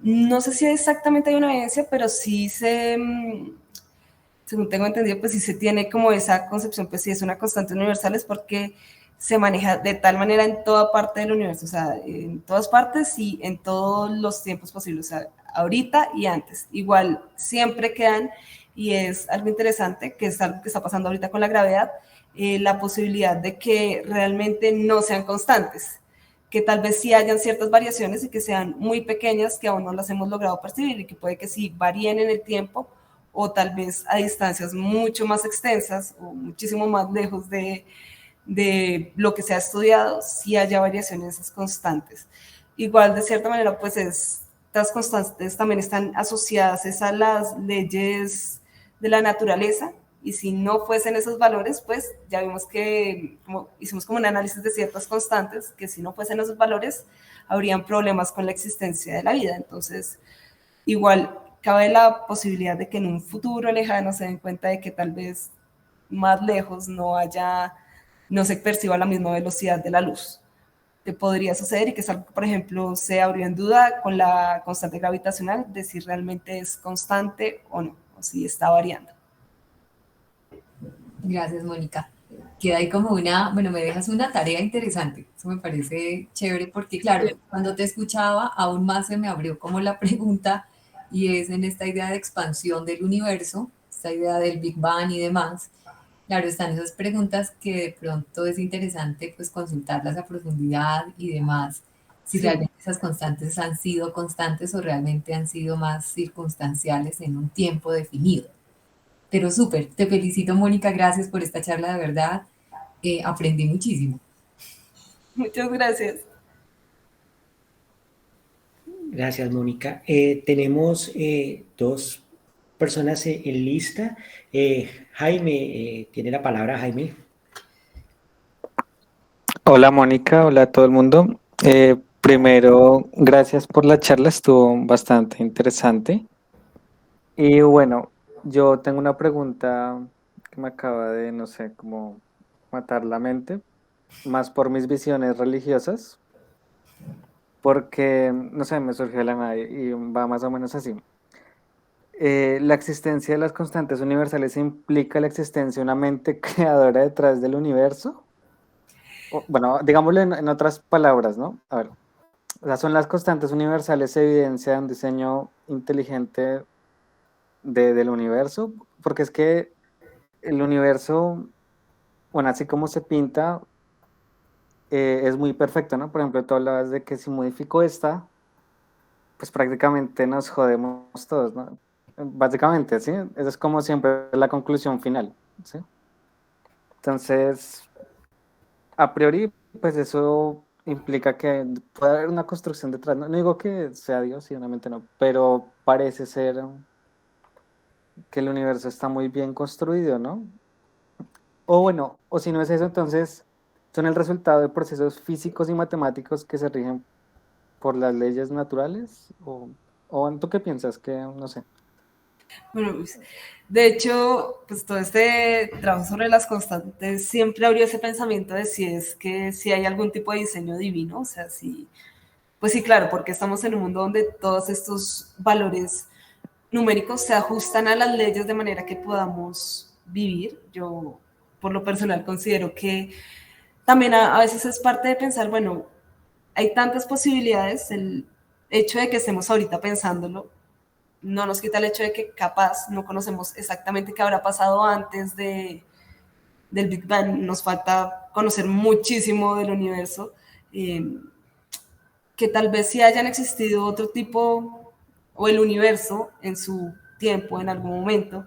No sé si exactamente hay una evidencia, pero sí según tengo entendido, pues sí se tiene como esa concepción, pues sí es una constante universal, es porque se maneja de tal manera en toda parte del universo, o sea, en todas partes y en todos los tiempos posibles, o sea, ahorita y antes. Igual siempre quedan, y es algo interesante, que es algo que está pasando ahorita con la gravedad, la posibilidad de que realmente no sean constantes, que tal vez sí hayan ciertas variaciones y que sean muy pequeñas, que aún no las hemos logrado percibir y que puede que sí varíen en el tiempo, o tal vez a distancias mucho más extensas o muchísimo más lejos de lo que se ha estudiado, sí haya variaciones constantes. Igual, de cierta manera, pues estas constantes también están asociadas a las leyes de la naturaleza, y si no fuesen esos valores, pues ya vimos que hicimos como un análisis de ciertas constantes, que si no fuesen esos valores, habrían problemas con la existencia de la vida. Entonces, igual cabe la posibilidad de que en un futuro lejano se den cuenta de que tal vez más lejos no se perciba la misma velocidad de la luz, que podría suceder, y que es algo que, por ejemplo, se abrió en duda con la constante gravitacional, de si realmente es constante o no, o si está variando. Gracias, Mónica. Queda ahí como bueno, me dejas una tarea interesante. Eso me parece chévere porque, claro, cuando te escuchaba, aún más se me abrió como la pregunta, y es en esta idea de expansión del universo, esta idea del Big Bang y demás. Claro, están esas preguntas que de pronto es interesante pues consultarlas a profundidad y demás, si realmente esas constantes han sido constantes o realmente han sido más circunstanciales en un tiempo definido. Pero súper, te felicito, Mónica, gracias por esta charla, de verdad, aprendí muchísimo. Muchas gracias. Gracias, Mónica. Tenemos dos personas en lista. Jaime, tiene la palabra, Jaime. Hola Mónica, hola a todo el mundo. Primero, gracias por la charla, estuvo bastante interesante. Y bueno, yo tengo una pregunta que me acaba de, no sé, como matar la mente, más por mis visiones religiosas, porque, no sé, me surgió de la nada y va más o menos así. La existencia de las constantes universales implica la existencia de una mente creadora detrás del universo. Bueno, digámoslo en otras palabras, ¿no? A ver, o sea, son las constantes universales evidencia de un diseño inteligente del universo, porque es que el universo, bueno, así como se pinta, es muy perfecto, ¿no? Por ejemplo, tú hablabas de que si modifico esta, pues prácticamente nos jodemos todos, ¿no? Básicamente, ¿sí? Esa es como siempre la conclusión final, ¿sí? Entonces, a priori, pues eso implica que puede haber una construcción detrás. No, no digo que sea Dios, seguramente no, pero parece ser que el universo está muy bien construido, ¿no? O bueno, o si no es eso, entonces son el resultado de procesos físicos y matemáticos que se rigen por las leyes naturales. O ¿tú qué piensas? Que no sé. Bueno, pues, de hecho, pues todo este trabajo sobre las constantes siempre abrió ese pensamiento de si hay algún tipo de diseño divino, o sea, pues sí, claro, porque estamos en un mundo donde todos estos valores numéricos se ajustan a las leyes de manera que podamos vivir. Yo, por lo personal, considero que también a veces es parte de pensar, bueno, hay tantas posibilidades, el hecho de que estemos ahorita pensándolo no nos quita el hecho de que capaz no conocemos exactamente qué habrá pasado antes del Big Bang, nos falta conocer muchísimo del universo, que tal vez sí hayan existido otro tipo, o el universo en su tiempo, en algún momento,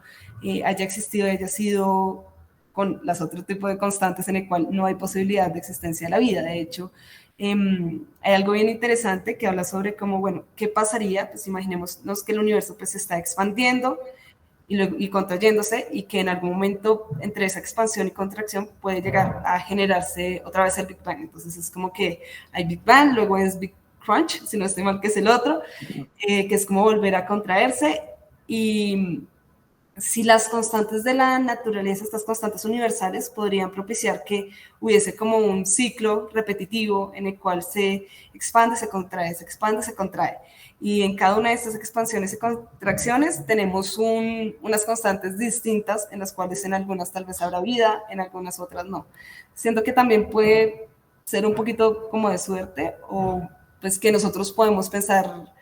haya existido, haya sido con las otro tipo de constantes en el cual no hay posibilidad de existencia de la vida. De hecho, hay algo bien interesante que habla sobre cómo, bueno, ¿qué pasaría? Pues imaginémonos que el universo pues se está expandiendo, y contrayéndose, y que en algún momento entre esa expansión y contracción puede llegar a generarse otra vez el Big Bang. Entonces es como que hay Big Bang, luego es Big Crunch, si no estoy mal, que es el otro, que es como volver a contraerse. Y si las constantes de la naturaleza, estas constantes universales, podrían propiciar que hubiese como un ciclo repetitivo en el cual se expande, se contrae, se expande, se contrae. Y en cada una de estas expansiones y contracciones tenemos unas constantes distintas, en las cuales en algunas tal vez habrá vida, en algunas otras no. Siento que también puede ser un poquito como de suerte, o pues que nosotros podemos pensar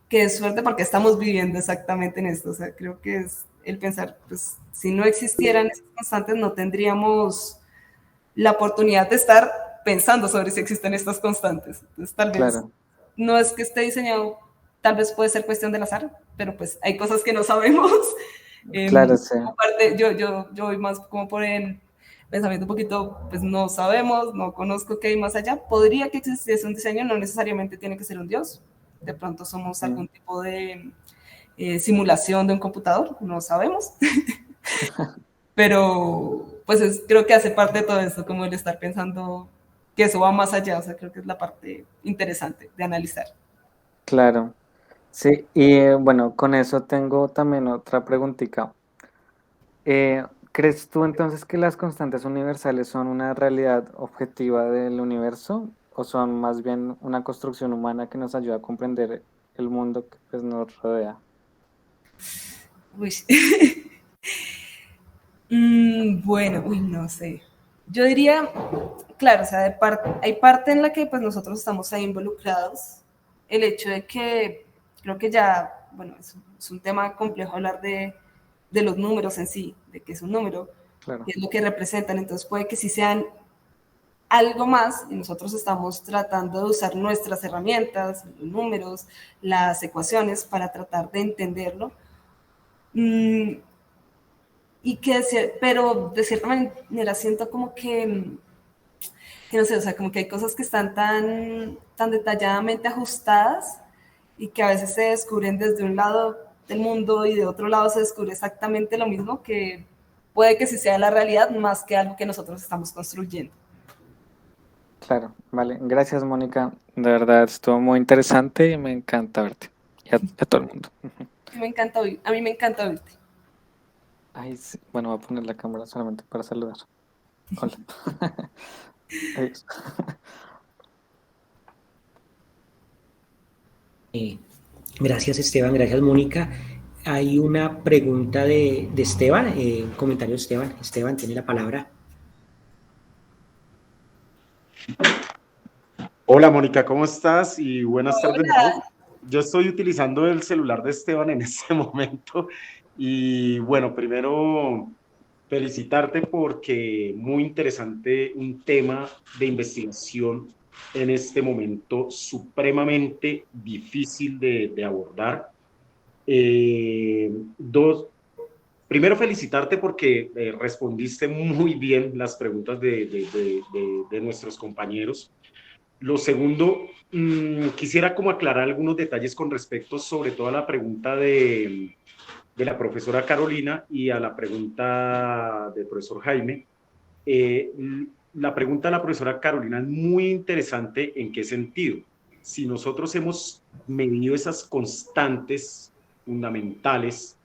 que es suerte porque estamos viviendo exactamente en esto. O sea, creo que es el pensar, pues si no existieran esas constantes, no tendríamos la oportunidad de estar pensando sobre si existen estas constantes. Entonces, tal vez no es que esté diseñado, tal vez puede ser cuestión del azar, pero pues hay cosas que no sabemos. Claro, sí. Aparte, yo voy más como por el pensamiento un poquito, pues no sabemos, no conozco qué hay más allá. Podría que existiese un diseño, no necesariamente tiene que ser un dios. De pronto somos algún tipo de simulación de un computador, no sabemos. Pero pues creo que hace parte de todo esto, como el estar pensando que eso va más allá. O sea, creo que es la parte interesante de analizar. Claro, sí, y bueno, con eso tengo también otra preguntita. ¿Crees tú entonces que las constantes universales son una realidad objetiva del universo o son más bien una construcción humana que nos ayuda a comprender el mundo que pues, nos rodea? Uy. Bueno, no sé. Yo diría, claro, o sea, hay parte en la que pues nosotros estamos ahí involucrados. El hecho de que creo que ya, bueno, es un tema complejo hablar de los números en sí, de que es un número, Claro. qué es lo que representan. Entonces puede que sí sean algo más, y nosotros estamos tratando de usar nuestras herramientas, los números, las ecuaciones para tratar de entenderlo. Y pero de cierta manera siento como que no sé, o sea, como que hay cosas que están tan detalladamente ajustadas y que a veces se descubren desde un lado del mundo y de otro lado se descubre exactamente lo mismo, que puede que sí sea la realidad más que algo que nosotros estamos construyendo. Claro, vale. Gracias, Mónica. De verdad, estuvo muy interesante y me encanta verte. Y a todo el mundo. A mí me encanta oírte. Ay, sí. Bueno, voy a poner la cámara solamente para saludar. Hola. Adiós. Gracias, Esteban. Gracias, Mónica. Hay una pregunta de Esteban, un comentario de Esteban. Esteban tiene la palabra. Hola, Mónica, ¿cómo estás? Y buenas tardes. Yo estoy utilizando el celular de Esteban en este momento. Y bueno, primero felicitarte porque muy interesante un tema de investigación en este momento supremamente difícil de abordar. Primero felicitarte porque respondiste muy bien las preguntas de nuestros compañeros. Lo segundo, quisiera como aclarar algunos detalles con respecto sobre todo a la pregunta de la profesora Carolina y a la pregunta del profesor Jaime. La pregunta de la profesora Carolina es muy interesante. ¿En qué sentido? Si nosotros hemos medido esas constantes fundamentales,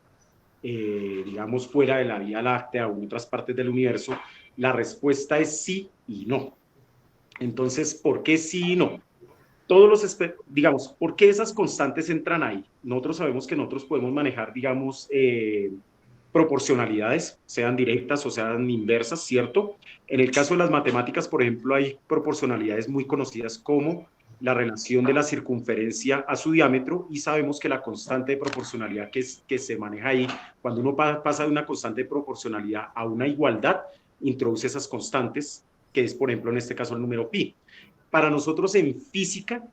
digamos, fuera de la Vía Láctea o en otras partes del universo, la respuesta es sí y no. Entonces, ¿por qué sí y no? Digamos, ¿por qué esas constantes entran ahí? Nosotros sabemos que nosotros podemos manejar, digamos, proporcionalidades, sean directas o sean inversas, ¿cierto? En el caso de las matemáticas, por ejemplo, hay proporcionalidades muy conocidas como la relación de la circunferencia a su diámetro, y sabemos que la constante de proporcionalidad que se maneja ahí, cuando uno pasa de una constante de proporcionalidad a una igualdad, introduce esas constantes, que es, por ejemplo, en este caso el número pi. Para nosotros en física,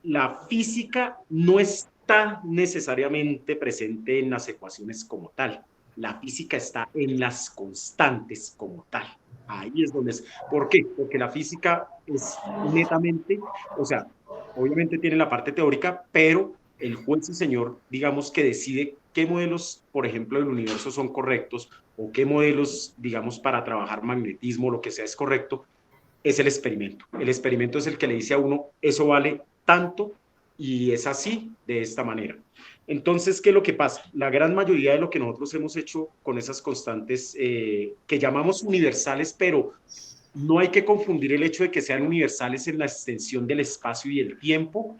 la física no está necesariamente presente en las ecuaciones como tal. La física está en las constantes como tal. Ahí es donde es. ¿Por qué? Porque la física es netamente, o sea, obviamente tiene la parte teórica, pero el juez y señor, digamos, que decide qué modelos, por ejemplo, del universo son correctos o qué modelos, digamos, para trabajar magnetismo, lo que sea es correcto, es el experimento. El experimento es el que le dice a uno, eso vale tanto y es así, de esta manera. Entonces, ¿qué es lo que pasa? La gran mayoría de lo que nosotros hemos hecho con esas constantes que llamamos universales, pero no hay que confundir el hecho de que sean universales en la extensión del espacio y el tiempo.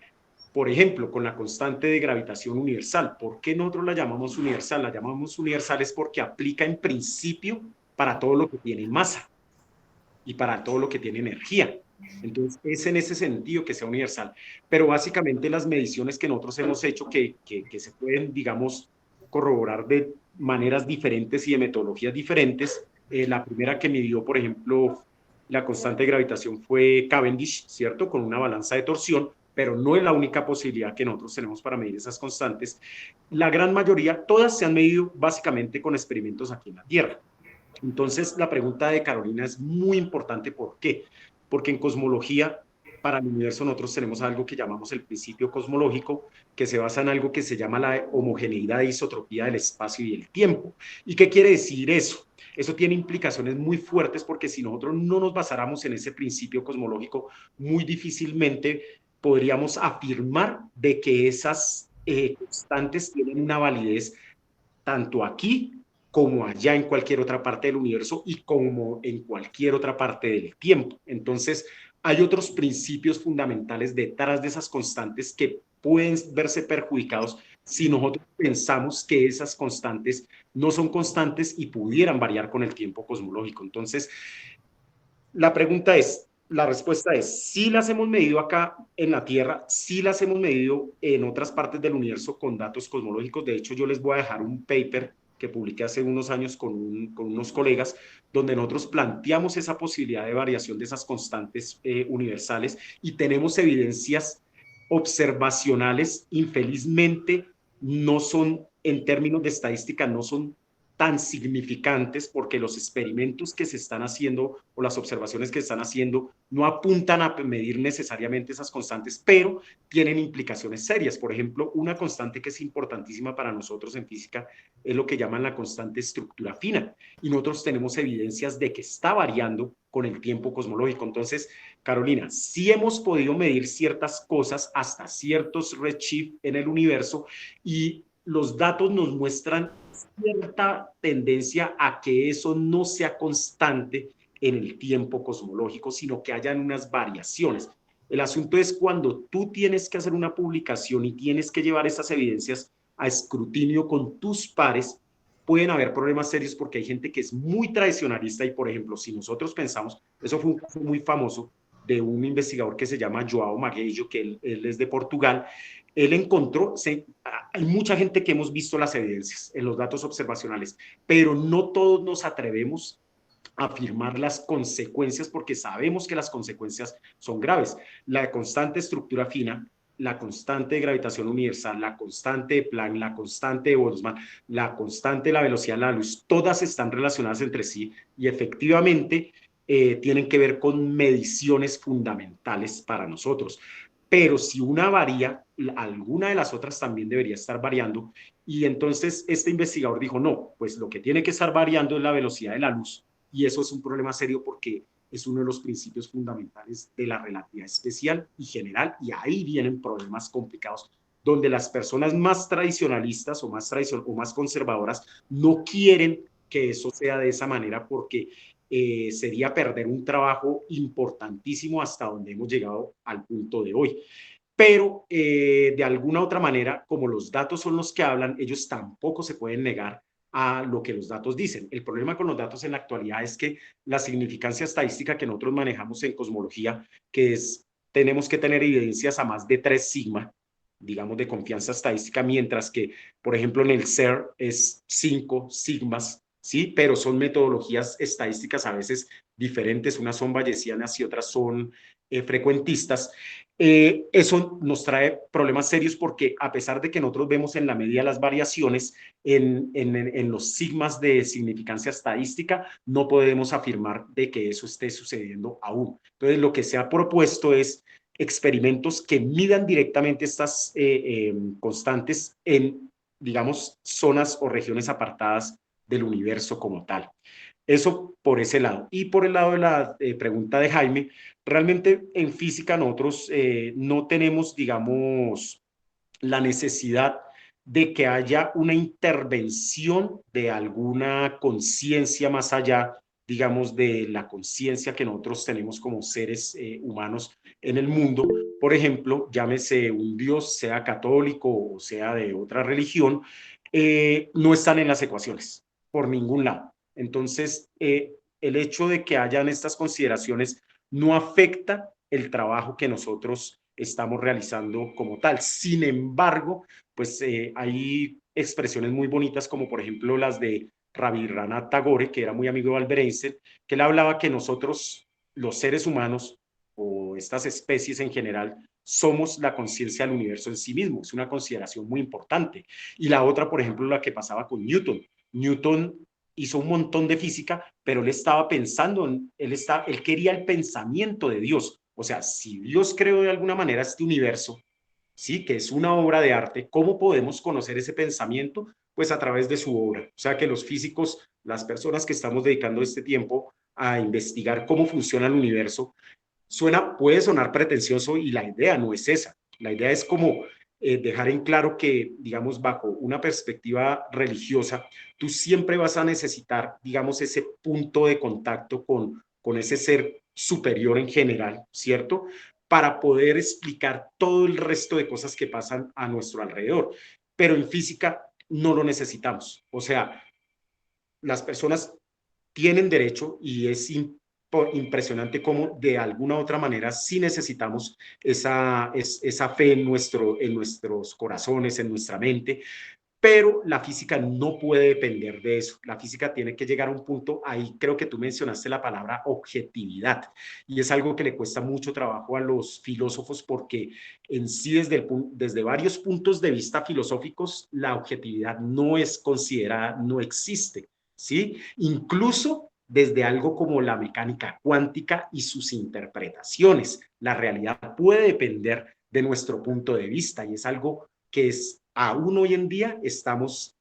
Por ejemplo, con la constante de gravitación universal. ¿Por qué nosotros la llamamos universal? La llamamos universal es porque aplica en principio para todo lo que tiene masa y para todo lo que tiene energía. Entonces, es en ese sentido que sea universal. Pero básicamente las mediciones que nosotros hemos hecho que se pueden, digamos, corroborar de maneras diferentes y de metodologías diferentes. La primera que midió, por ejemplo, la constante de gravitación fue Cavendish, ¿cierto? Con una balanza de torsión, pero no es la única posibilidad que nosotros tenemos para medir esas constantes. La gran mayoría, todas se han medido básicamente con experimentos aquí en la Tierra. Entonces, la pregunta de Carolina es muy importante. ¿Por qué? Porque en cosmología, para el universo, nosotros tenemos algo que llamamos el principio cosmológico, que se basa en algo que se llama la homogeneidad e isotropía del espacio y el tiempo. ¿Y qué quiere decir eso? Eso tiene implicaciones muy fuertes porque si nosotros no nos basáramos en ese principio cosmológico, muy difícilmente podríamos afirmar de que esas constantes tienen una validez tanto aquí como allá en cualquier otra parte del universo y como en cualquier otra parte del tiempo. Entonces, hay otros principios fundamentales detrás de esas constantes que pueden verse perjudicados si nosotros pensamos que esas constantes no son constantes y pudieran variar con el tiempo cosmológico. Entonces, la respuesta es, sí las hemos medido acá en la Tierra, sí las hemos medido en otras partes del universo con datos cosmológicos. De hecho, yo les voy a dejar un paper que publiqué hace unos años con unos colegas, donde nosotros planteamos esa posibilidad de variación de esas constantes universales y tenemos evidencias observacionales. Infelizmente, no son, en términos de estadística, no son tan significantes porque los experimentos que se están haciendo o las observaciones que se están haciendo no apuntan a medir necesariamente esas constantes, pero tienen implicaciones serias. Por ejemplo, una constante que es importantísima para nosotros en física es lo que llaman la constante estructura fina, y nosotros tenemos evidencias de que está variando con el tiempo cosmológico. Entonces, Carolina, sí hemos podido medir ciertas cosas hasta ciertos redshift en el universo y los datos nos muestran cierta tendencia a que eso no sea constante en el tiempo cosmológico, sino que hayan unas variaciones. El asunto es cuando tú tienes que hacer una publicación y tienes que llevar esas evidencias a escrutinio con tus pares, pueden haber problemas serios porque hay gente que es muy tradicionalista y, por ejemplo, si nosotros pensamos, eso fue un caso muy famoso de un investigador que se llama João Maguejo, que él es de Portugal. Él encontró, hay mucha gente que hemos visto las evidencias en los datos observacionales, pero no todos nos atrevemos a afirmar las consecuencias porque sabemos que las consecuencias son graves. La constante estructura fina, la constante de gravitación universal, la constante de Planck, la constante de Boltzmann, la constante de la velocidad de la luz, todas están relacionadas entre sí y efectivamente tienen que ver con mediciones fundamentales para nosotros. Pero si una varía, alguna de las otras también debería estar variando. Y entonces este investigador dijo, no, pues lo que tiene que estar variando es la velocidad de la luz. Y eso es un problema serio porque es uno de los principios fundamentales de la relatividad especial y general. Y ahí vienen problemas complicados, donde las personas más tradicionalistas o más conservadoras no quieren que eso sea de esa manera porque sería perder un trabajo importantísimo hasta donde hemos llegado al punto de hoy. Pero de alguna otra manera, como los datos son los que hablan, ellos tampoco se pueden negar a lo que los datos dicen. El problema con los datos en la actualidad es que la significancia estadística que nosotros manejamos en cosmología, que es, tenemos que tener evidencias a más de 3 sigma, digamos, de confianza estadística, mientras que, por ejemplo, en el CERN es 5 sigmas, ¿sí? Pero son metodologías estadísticas a veces diferentes, unas son bayesianas y otras son frecuentistas. Eso nos trae problemas serios porque a pesar de que nosotros vemos en la media las variaciones en los sigmas de significancia estadística, no podemos afirmar de que eso esté sucediendo aún. Entonces, lo que se ha propuesto es experimentos que midan directamente estas constantes en digamos, zonas o regiones apartadas del universo como tal. Eso por ese lado. Y por el lado de la pregunta de Jaime, realmente en física nosotros no tenemos, digamos, la necesidad de que haya una intervención de alguna conciencia más allá, digamos, de la conciencia que nosotros tenemos como seres humanos en el mundo. Por ejemplo, llámese un Dios, sea católico o sea de otra religión, no están en las ecuaciones por ningún lado. Entonces, el hecho de que hayan estas consideraciones no afecta el trabajo que nosotros estamos realizando como tal. Sin embargo, pues hay expresiones muy bonitas como por ejemplo las de Rabindranath Tagore, que era muy amigo de Albert Einstein, que él hablaba que nosotros, los seres humanos o estas especies en general, somos la conciencia del universo en sí mismo. Es una consideración muy importante. Y la otra, por ejemplo, la que pasaba con Newton. Newton hizo un montón de física, pero él estaba pensando, él quería el pensamiento de Dios. O sea, si Dios creó de alguna manera este universo, sí, que es una obra de arte, ¿cómo podemos conocer ese pensamiento? Pues a través de su obra. O sea, que los físicos, las personas que estamos dedicando este tiempo a investigar cómo funciona el universo, puede sonar pretencioso y la idea no es esa. La idea es como dejar en claro que, digamos, bajo una perspectiva religiosa, tú siempre vas a necesitar, digamos, ese punto de contacto con ese ser superior en general, ¿cierto? Para poder explicar todo el resto de cosas que pasan a nuestro alrededor. Pero en física no lo necesitamos. O sea, las personas tienen derecho y es impresionante cómo de alguna u otra manera sí necesitamos esa fe en nuestros corazones, en nuestra mente, pero la física no puede depender de eso. La física tiene que llegar a un punto, ahí creo que tú mencionaste la palabra objetividad, y es algo que le cuesta mucho trabajo a los filósofos porque en sí desde varios puntos de vista filosóficos la objetividad no es considerada, no existe, ¿sí? Incluso desde algo como la mecánica cuántica y sus interpretaciones. La realidad puede depender de nuestro punto de vista y es algo que aún hoy en día estamos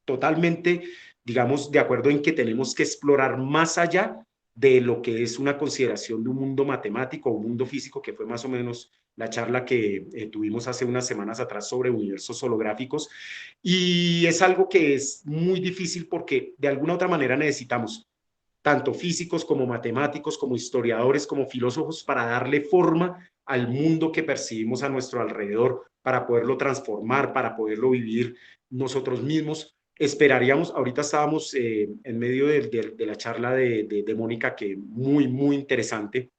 totalmente, digamos, de acuerdo en que tenemos que explorar más allá de lo que es una consideración de un mundo matemático o un mundo físico, que fue más o menos la charla que tuvimos hace unas semanas atrás sobre universos holográficos. Y es algo que es muy difícil porque de alguna u otra manera necesitamos tanto físicos como matemáticos, como historiadores, como filósofos, para darle forma al mundo que percibimos a nuestro alrededor, para poderlo transformar, para poderlo vivir nosotros mismos. Esperaríamos, ahorita estábamos en medio de la charla de Mónica, que muy, muy interesante.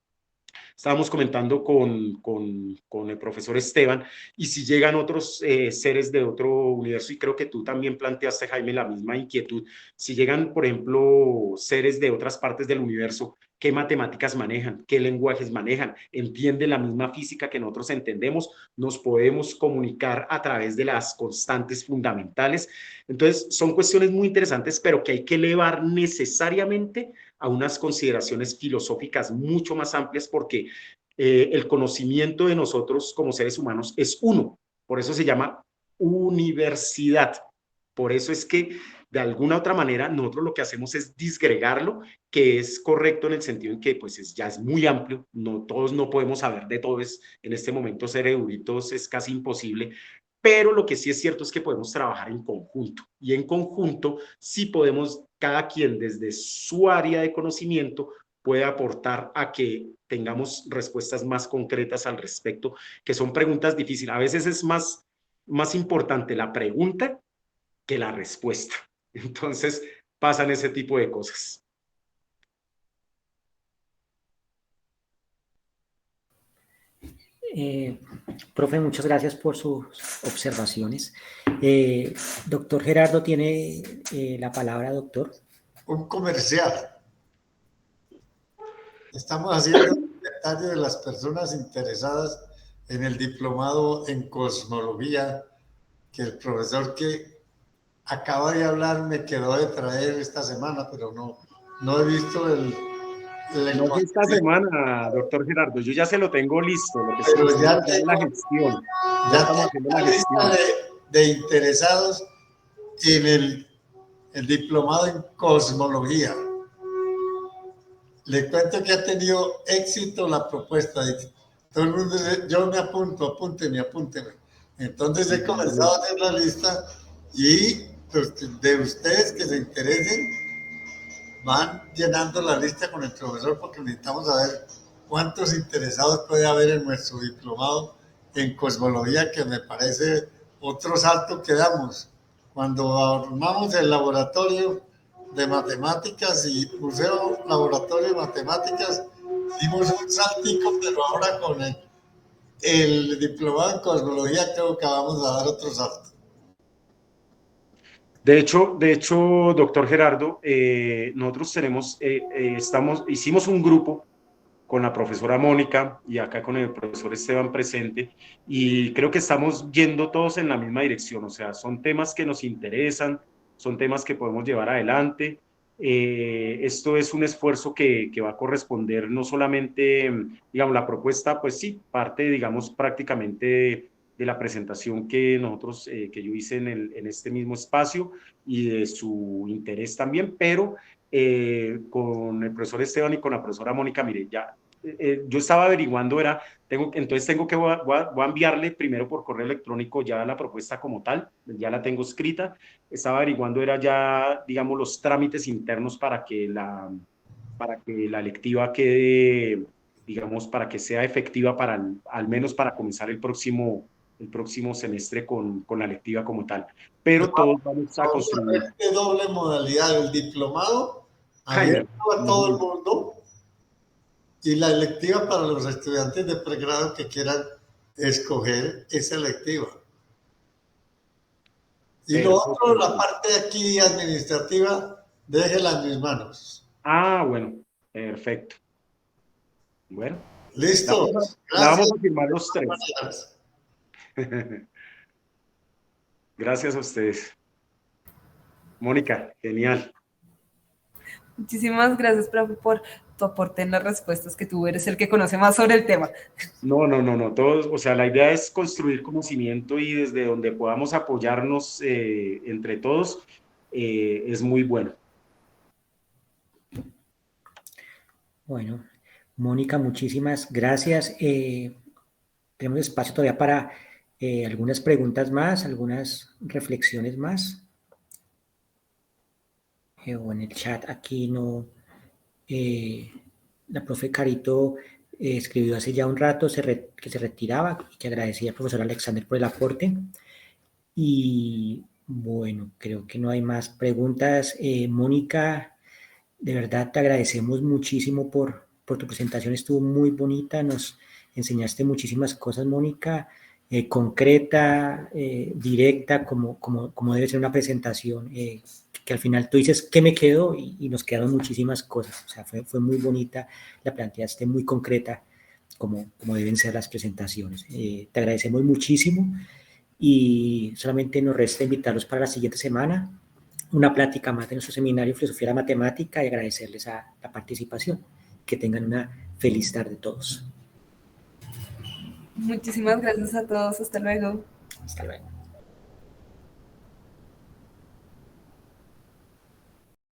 Estábamos comentando con el profesor Esteban, y si llegan otros seres de otro universo, y creo que tú también planteaste, Jaime, la misma inquietud, si llegan, por ejemplo, seres de otras partes del universo, ¿qué matemáticas manejan? ¿Qué lenguajes manejan? ¿Entienden la misma física que nosotros entendemos? ¿Nos podemos comunicar a través de las constantes fundamentales? Entonces, son cuestiones muy interesantes, pero que hay que elevar necesariamente a unas consideraciones filosóficas mucho más amplias porque el conocimiento de nosotros como seres humanos es uno. Por eso se llama universidad. Por eso es que de alguna otra manera nosotros lo que hacemos es disgregarlo, que es correcto en el sentido en que pues ya es muy amplio, todos no podemos saber de todo, en este momento ser eruditos es casi imposible, pero lo que sí es cierto es que podemos trabajar en conjunto, y en conjunto sí podemos, cada quien desde su área de conocimiento puede aportar a que tengamos respuestas más concretas al respecto, que son preguntas difíciles. A veces es más importante la pregunta que la respuesta. Entonces pasan ese tipo de cosas. Profe, muchas gracias por sus observaciones. Doctor Gerardo, tiene la palabra, doctor. Un comercial. Estamos haciendo un comentario de las personas interesadas en el diplomado en cosmología, que el profesor que acaba de hablar me quedó de traer esta semana, pero no he visto no fue esta semana, doctor Gerardo, yo ya se lo tengo listo, lo que pero ya tengo la gestión. Ya estamos haciendo la gestión. de interesados en el diplomado en cosmología. Le cuento que ha tenido éxito la propuesta. Todo el mundo dice, yo me apunto, apúnteme. Entonces he comenzado a hacer la lista y de ustedes que se interesen van llenando la lista con el profesor porque necesitamos saber cuántos interesados puede haber en nuestro diplomado en cosmología, que me parece otro salto que damos. Cuando armamos el laboratorio de matemáticas y museo laboratorio de matemáticas, dimos un saltico, pero ahora con el diplomado en cosmología creo que vamos a dar otro salto. De hecho, doctor Gerardo, nosotros hicimos un grupo con la profesora Mónica y acá con el profesor Esteban presente, y creo que estamos yendo todos en la misma dirección. O sea, son temas que nos interesan, son temas que podemos llevar adelante. Esto es un esfuerzo que va a corresponder no solamente, digamos, la propuesta, pues sí, parte, digamos, prácticamente de la presentación que nosotros, que yo hice en este mismo espacio, y de su interés también, pero con el profesor Esteban y con la profesora Mónica, mire, ya yo estaba averiguando, voy a enviarle primero por correo electrónico ya la propuesta como tal, ya la tengo escrita. Estaba averiguando, era ya, digamos, los trámites internos para que la electiva quede, digamos, para que sea efectiva al menos para comenzar el próximo semestre con la electiva como tal. Pero todos vamos a construir. De doble modalidad, el diplomado abierto a todo el mundo y la electiva para los estudiantes de pregrado que quieran escoger esa electiva. Y lo otro, la parte aquí administrativa, déjela en mis manos. Ah, bueno, perfecto. Bueno. Listo. La vamos a firmar los tres. Gracias a ustedes. Mónica, genial. Muchísimas gracias, profe, por tu aporte en las respuestas, que tú eres el que conoce más sobre el tema. No. Todos, o sea, la idea es construir conocimiento y desde donde podamos apoyarnos entre todos es muy bueno. Bueno, Mónica, muchísimas gracias. Tenemos espacio todavía para algunas preguntas más, algunas reflexiones más. O en el chat aquí no. La profe Carito escribió hace ya un rato que se retiraba y que agradecía al profesor Alexander por el aporte. Y bueno, creo que no hay más preguntas. Mónica, de verdad te agradecemos muchísimo por tu presentación, estuvo muy bonita, nos enseñaste muchísimas cosas, Mónica, concreta, directa, como debe ser una presentación, que al final tú dices ¿qué me quedó? Y nos quedaron muchísimas cosas. O sea, fue muy bonita, la planteaste muy concreta, como deben ser las presentaciones. Te agradecemos muchísimo y solamente nos resta invitarlos para la siguiente semana, una plática más de nuestro seminario Filosofía de la Matemática, y agradecerles a la participación. Que tengan una feliz tarde todos. Muchísimas gracias a todos. Hasta luego. Hasta luego.